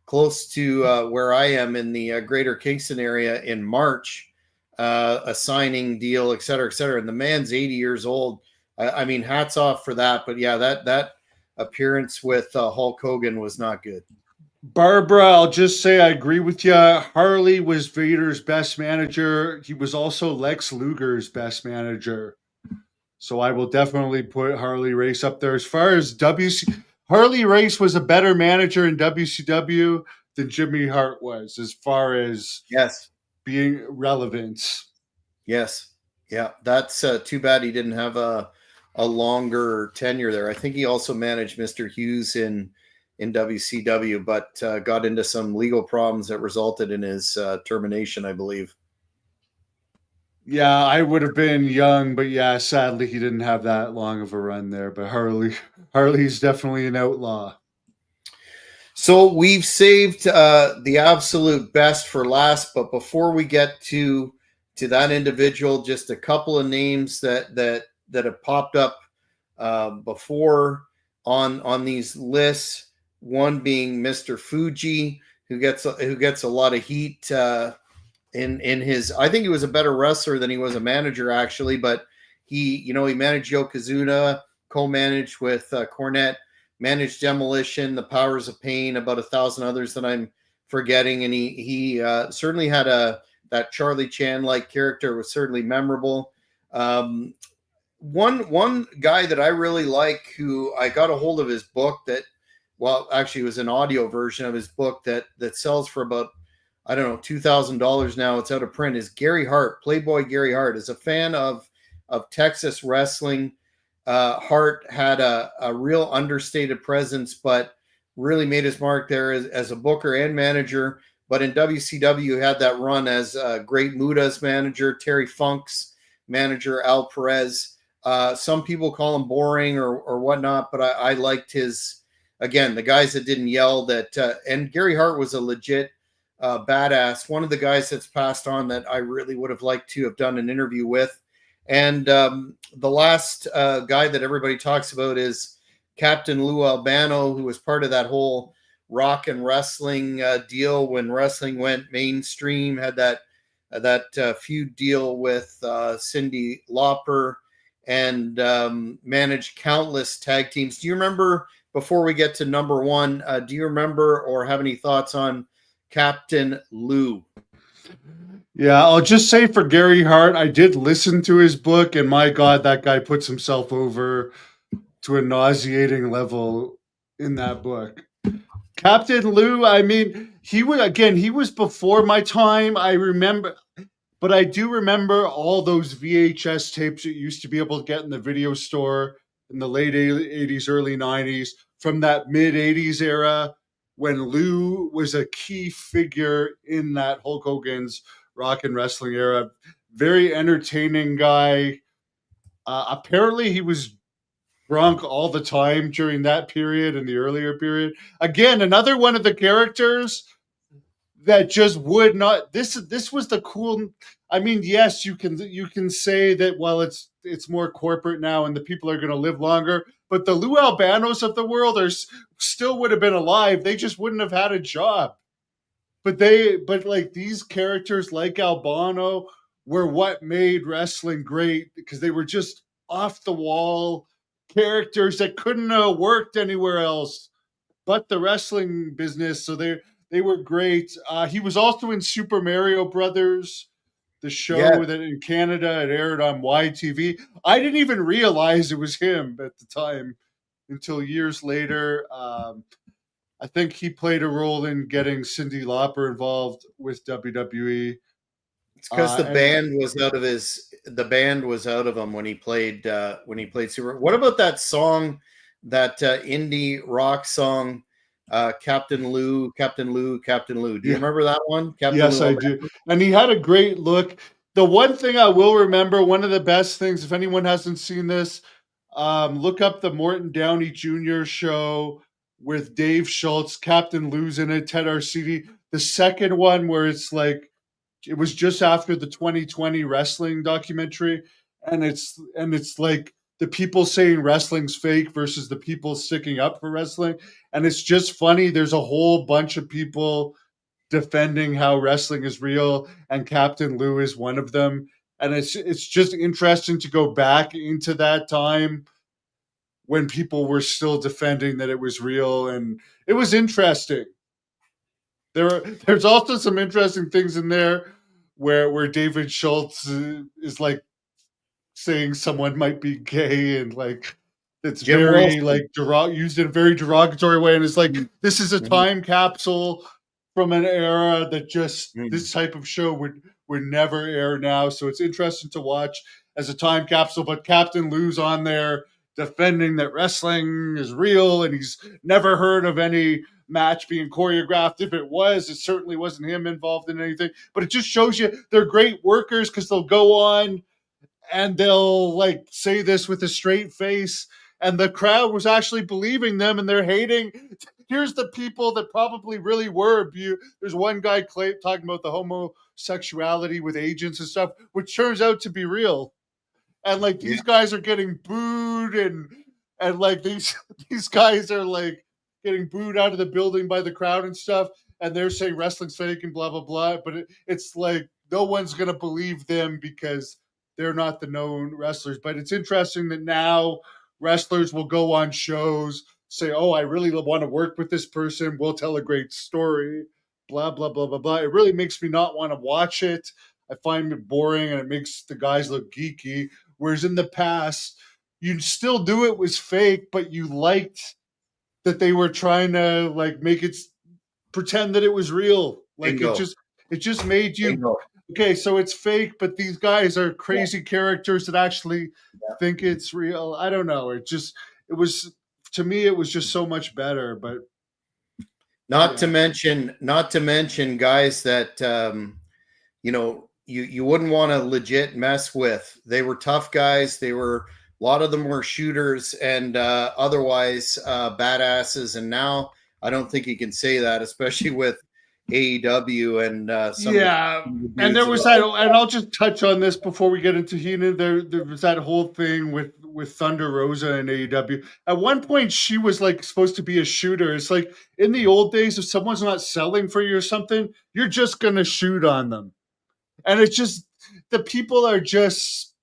close to where I am in the greater Kingston area in March, a signing deal, et cetera, et cetera. And the man's 80 years old. I mean, hats off for that. But yeah, that appearance with Hulk Hogan was not good. Barbara, I'll just say I agree with you. Harley was Vader's best manager. He was also Lex Luger's best manager. So I will definitely put Harley Race up there. As far as Harley Race was a better manager in WCW than Jimmy Hart was, as far as being relevance. Yes. Yeah, that's too bad he didn't have a longer tenure there. I think he also managed Mr. Hughes in WCW, but got into some legal problems that resulted in his termination, I believe. Yeah, I would have been young, but yeah, sadly he didn't have that long of a run there. But Harley's definitely an outlaw. So we've saved the absolute best for last, but before we get to that individual, just a couple of names that have popped up before on these lists. One being Mr. Fuji, who gets a lot of heat in his. I think he was a better wrestler than he was a manager, actually. But he managed Yokozuna, co-managed with Cornette, managed Demolition, the Powers of Pain, about 1,000 others that I'm forgetting, and he certainly had that Charlie Chan like character. Was certainly memorable. one guy that I really like, who I got a hold of his book that, well, actually, it was an audio version of his book that sells for about, I don't know, $2,000 now. It's out of print. Is Gary Hart, Playboy Gary Hart, is a fan of Texas wrestling. Hart had a real understated presence, but really made his mark there as a booker and manager. But in WCW, had that run as Great Muda's manager, Terry Funk's manager, Al Perez. Some people call him boring or whatnot, but I liked his, again, the guys that didn't yell that. And Gary Hart was a legit badass. One of the guys that's passed on that I really would have liked to have done an interview with. And the last guy that everybody talks about is Captain Lou Albano, who was part of that whole rock and wrestling deal when wrestling went mainstream. Had that feud deal with Cyndi Lauper, and managed countless tag teams. Do you remember, before we get to number one, do you remember or have any thoughts on Captain Lou? Yeah, I'll just say for Gary Hart, I did listen to his book, and my God, that guy puts himself over to a nauseating level in that book. Captain Lou, I mean, he was before my time. I remember, but I do remember all those VHS tapes that you used to be able to get in the video store in the late 80s, early 90s, from that mid 80s era when Lou was a key figure in that Hulk Hogan's rock and wrestling era. Very entertaining guy. Apparently, he was drunk all the time during that period and the earlier period. Again, another one of the characters that just would not. This was the cool. I mean, yes, you can say that. Well, it's more corporate now, and the people are going to live longer. But the Lou Albanos of the world still would have been alive. They just wouldn't have had a job. But like these characters, like Albano, were what made wrestling great, because they were just off the wall characters that couldn't have worked anywhere else but the wrestling business. So they were great. He was also in Super Mario Brothers, the Yeah, show that in Canada it aired on YTV. I didn't even realize it was him at the time until years later. I think he played a role in getting Cyndi Lauper involved with WWE. it's because the And band was out of him when he played Super. What about that song, that indie rock song, Captain Lou, Captain Lou, Captain Lou? Do you yeah, remember that one, Captain yes, Lou I do. Albano? And he had a great look. The one thing I will remember, one of the best things, if anyone hasn't seen this, look up the Morton Downey Jr. show with Dave Schultz, Captain Lou's in it, Ted Arcidi. The second one where it was just after the 2020 wrestling documentary, and it's like the people saying wrestling's fake versus the people sticking up for wrestling, and it's just funny. There's a whole bunch of people defending how wrestling is real, and Captain Lou is one of them. And it's just interesting to go back into that time when people were still defending that it was real, and it was interesting. There's also some interesting things in there where David Schultz is like saying someone might be gay, and like it's Jim very Wilson. like used in a very derogatory way, and it's like this is a Mhm, time capsule from an era that just mhm. this type of show would never air now. So it's interesting to watch as a time capsule. But Captain Lou's on there defending that wrestling is real, and he's never heard of any match being choreographed. If it was, it certainly wasn't him involved in anything. But it just shows you they're great workers, because they'll go on and they'll like say this with a straight face, and the crowd was actually believing them, and they're hating. Here's the people that probably really were abused. There's one guy talking about the homosexuality with agents and stuff, which turns out to be real. And like Yeah, these guys are getting booed, and like these guys are like getting booed out of the building by the crowd and stuff, and they're saying wrestling's fake and blah blah blah. But it's like no one's gonna believe them because they're not the known wrestlers. But it's interesting that now wrestlers will go on shows, say, "Oh, I really want to work with this person. We'll tell a great story." Blah blah blah blah blah. It really makes me not want to watch it. I find it boring, and it makes the guys look geeky. Whereas in the past, you'd still do it was fake, but you liked that they were trying to like make it pretend that it was real. Like Bingo. it just made you Bingo. okay, so it's fake, but these guys are crazy Yeah. characters that actually think it's real. I don't know. It was to me it was just so much better. But not to mention guys that you wouldn't want to legit mess with. They were tough guys. A lot of them were shooters and otherwise badasses. And now I don't think you can say that, especially with AEW and some and there was that, and I'll just touch on this before we get into Heenan. There was that whole thing with Thunder Rosa and AEW. At one point, she was like supposed to be a shooter. It's like in the old days, if someone's not selling for you or something, you're just gonna shoot on them. And it's just the people are just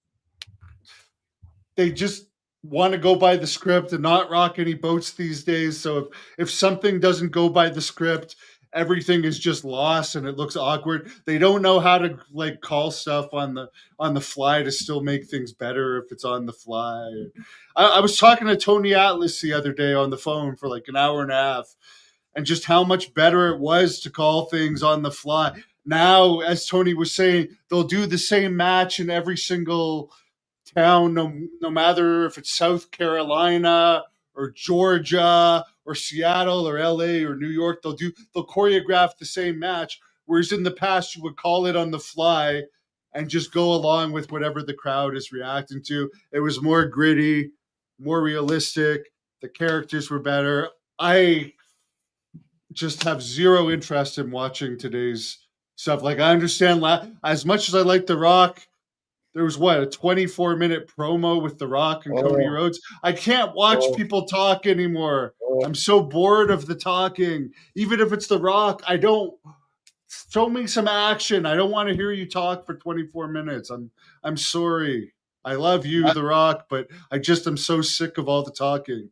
they just want to go by the script and not rock any boats these days. So if something doesn't go by the script, everything is just lost and it looks awkward. They don't know how to like call stuff on the fly to still make things better if it's on the fly. I was talking to Tony Atlas the other day on the phone for like an hour and a half, and just how much better it was to call things on the fly. Now, as Tony was saying, they'll do the same match in every single town, no matter if it's South Carolina or Georgia or Seattle or LA or New York. They'll choreograph the same match. Whereas in the past, you would call it on the fly and just go along with whatever the crowd is reacting to. It was more gritty, more realistic. The characters were better. I just have zero interest in watching today's stuff. Like, I understand as much as I like The Rock, there was a 24-minute promo with The Rock and Cody Rhodes. I can't watch people talk anymore. I'm so bored of the talking. Even if it's The Rock, show me some action. I don't want to hear you talk for 24 minutes. I'm sorry. I love you, The Rock, but I just am so sick of all the talking.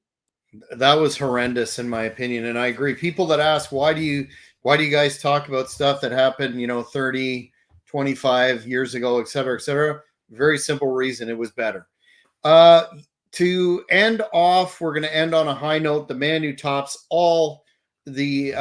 That was horrendous in my opinion, and I agree. People that ask why do you guys talk about stuff that happened 30, 25 years ago, et cetera, very simple reason: it was better. To end off, we're going to end on a high note. The man who tops all the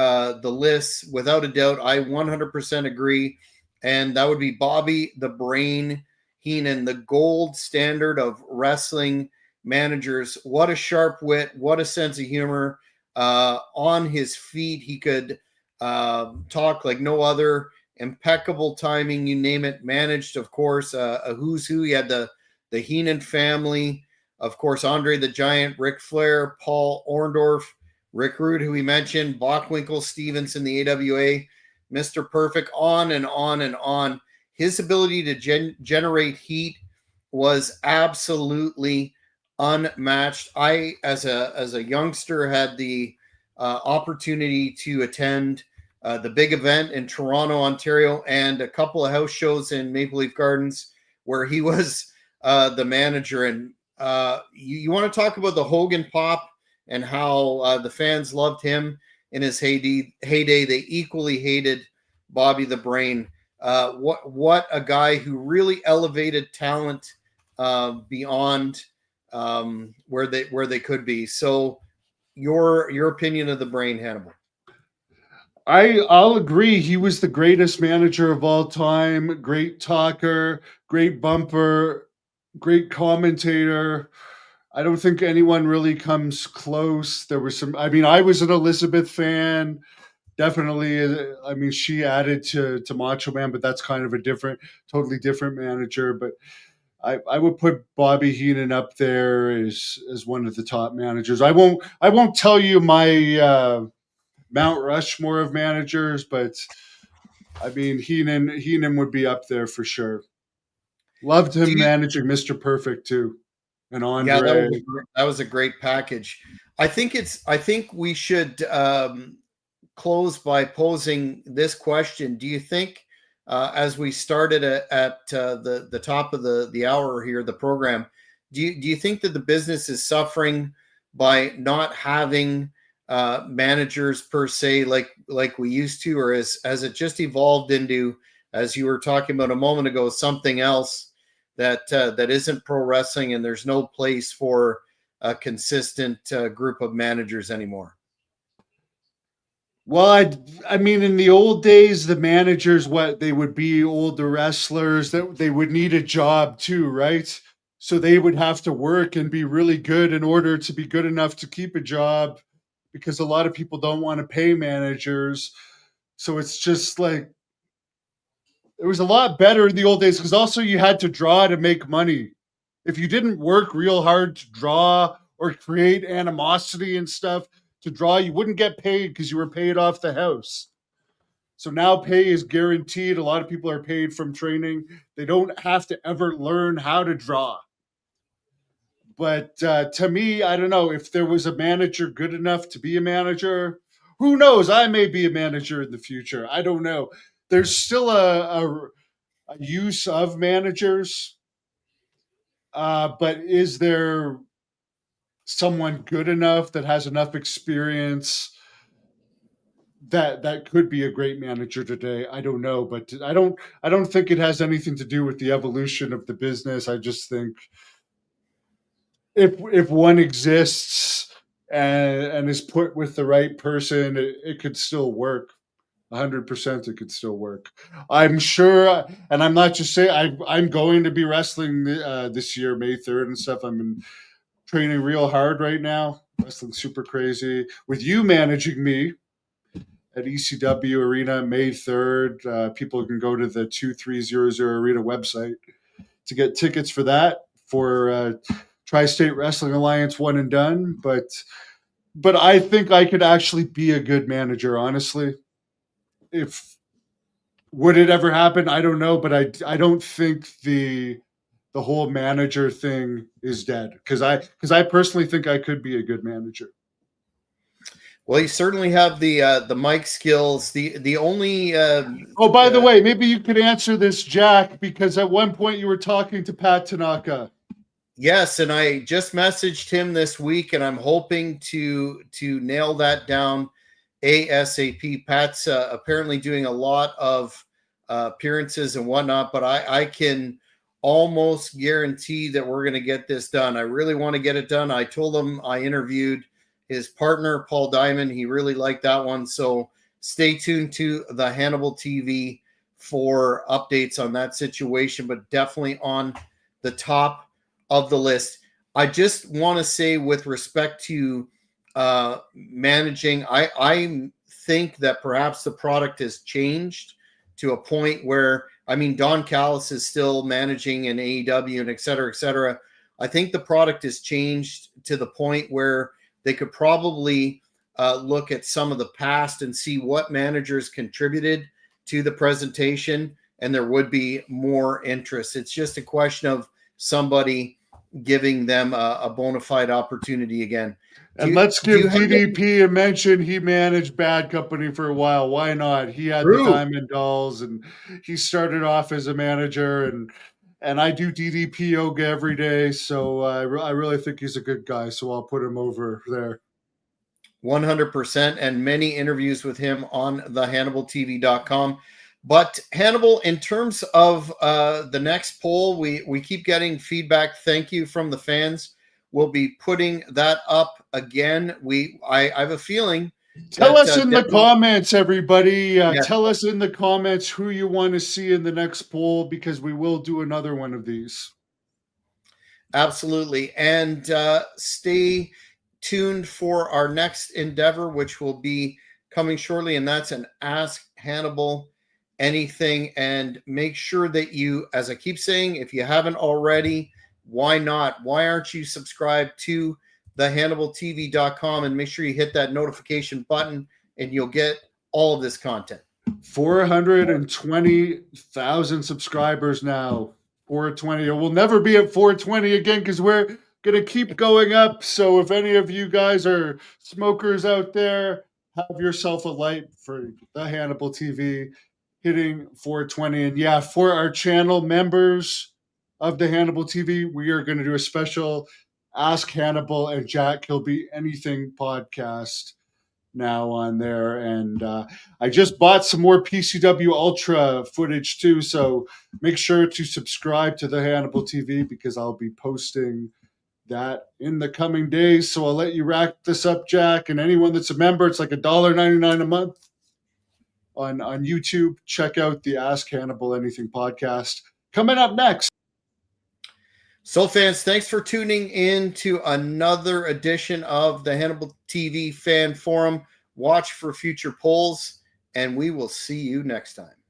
lists, without a doubt, I 100% agree, and that would be Bobby the Brain Heenan, the gold standard of wrestling managers. What a sharp wit, what a sense of humor. On his feet, he could talk like no other. Impeccable timing, you name it. Managed, of course, a who's who. He had the Heenan family, of course, Andre the Giant, Ric Flair, Paul Orndorff, Rick Rude, who we mentioned, Bockwinkel, Stevenson, the AWA, Mr. Perfect, on and on and on. His ability to generate heat was absolutely unmatched. I, as a youngster, had the opportunity to attend the big event in Toronto, Ontario, and a couple of house shows in Maple Leaf Gardens where he was the manager. And you want to talk about the Hogan pop and how the fans loved him in his heyday. They equally hated Bobby the Brain. What a guy who really elevated talent beyond where they could be. So your opinion of the Brain, Hannibal? I'll agree. He was the greatest manager of all time. Great talker, great bumper, great commentator. I don't think anyone really comes close. There was some. I mean, I was an Elizabeth fan. Definitely. I mean, she added to Macho Man, but that's kind of a totally different manager. But I would put Bobby Heenan up there as one of the top managers. I won't tell you my Mount Rushmore of managers, but I mean Heenan would be up there for sure. Loved him managing Mr. Perfect too, and Andre. Yeah, that was a great package. I think we should close by posing this question. Do you think, as we started at the top of the hour here, the program, do you think that the business is suffering by not having managers per se like we used to, or has it just evolved into, as you were talking about a moment ago, something else that isn't pro wrestling, and there's no place for a consistent group of managers anymore. Well, I mean, in the old days, the managers, what they would be older wrestlers that they would need a job too, right? So they would have to work and be really good in order to be good enough to keep a job, because a lot of people don't want to pay managers. So it's just like it was a lot better in the old days because also you had to draw to make money. If you didn't work real hard to draw or create animosity and stuff to draw, you wouldn't get paid because you were paid off the house. So now pay is guaranteed. A lot of people are paid from training. They don't have to ever learn how to draw. But to me, I don't know if there was a manager good enough to be a manager. Who knows? I may be a manager in the future. I don't know. There's still a use of managers, but is there someone good enough that has enough experience that could be a great manager today? I don't know, but I don't think it has anything to do with the evolution of the business. I just think if one exists and is put with the right person, it could still work. 100% it could still work. I'm sure, and I'm not just saying, I'm going to be wrestling this year, May 3rd and stuff. I'm training real hard right now, wrestling super crazy. With you managing me at ECW Arena May 3rd, people can go to the 2300 Arena website to get tickets for that for Tri-State Wrestling Alliance One and Done. But I think I could actually be a good manager, honestly. If would it ever happen? I don't know, but I don't think the whole manager thing is dead because I personally think I could be a good manager. Well, you certainly have the mic skills. The only oh, by the way, maybe you could answer this, Jack, because at one point you were talking to Pat Tanaka. Yes, and I just messaged him this week, and I'm hoping to nail that down ASAP. Pat's apparently doing a lot of appearances and whatnot, but I can almost guarantee that we're going to get this done. I really want to get it done. I told him I interviewed his partner, Paul Diamond. He really liked that one. So stay tuned to the Hannibal TV for updates on that situation, but definitely on the top of the list. I just want to say with respect to managing, I think that perhaps the product has changed to a point where, I mean, Don Callis is still managing in AEW and et cetera, et cetera. I think the product has changed to the point where they could probably look at some of the past and see what managers contributed to the presentation, and there would be more interest. It's just a question of somebody giving them a bona fide opportunity again. Let's give DDP a mention. He managed Bad Company for a while. Why not? He had the Diamond Dolls, and he started off as a manager, and I do DDP yoga every day, so I really think he's a good guy, so I'll put him over there. 100%, and many interviews with him on thehannibaltv.com. But Hannibal, in terms of the next poll, we keep getting feedback. Thank you from the fans. We'll be putting that up again. I have a feeling. Tell us in the comments, everybody. Tell us in the comments who you want to see in the next poll, because we will do another one of these. Absolutely. And stay tuned for our next endeavor, which will be coming shortly, and that's an Ask Hannibal Anything. And make sure that you, as I keep saying, if you haven't already, why not? Why aren't you subscribed to thehannibaltv.com, and make sure you hit that notification button and you'll get all of this content. 420,000 subscribers now. 420. We'll never be at 420 again because we're going to keep going up. So if any of you guys are smokers out there, have yourself a light for the Hannibal TV hitting 420. And yeah, for our channel members of the Hannibal TV, we are going to do a special Ask Hannibal and Jack Kilby Anything podcast now on there. And I just bought some more PCW Ultra footage too. So make sure to subscribe to the Hannibal TV because I'll be posting that in the coming days. So I'll let you rack this up, Jack. And anyone that's a member, it's like $1.99 a month on YouTube. Check out the Ask Hannibal Anything podcast. Coming up next. So fans, thanks for tuning in to another edition of the Hannibal TV Fan Forum. Watch for future polls, and we will see you next time.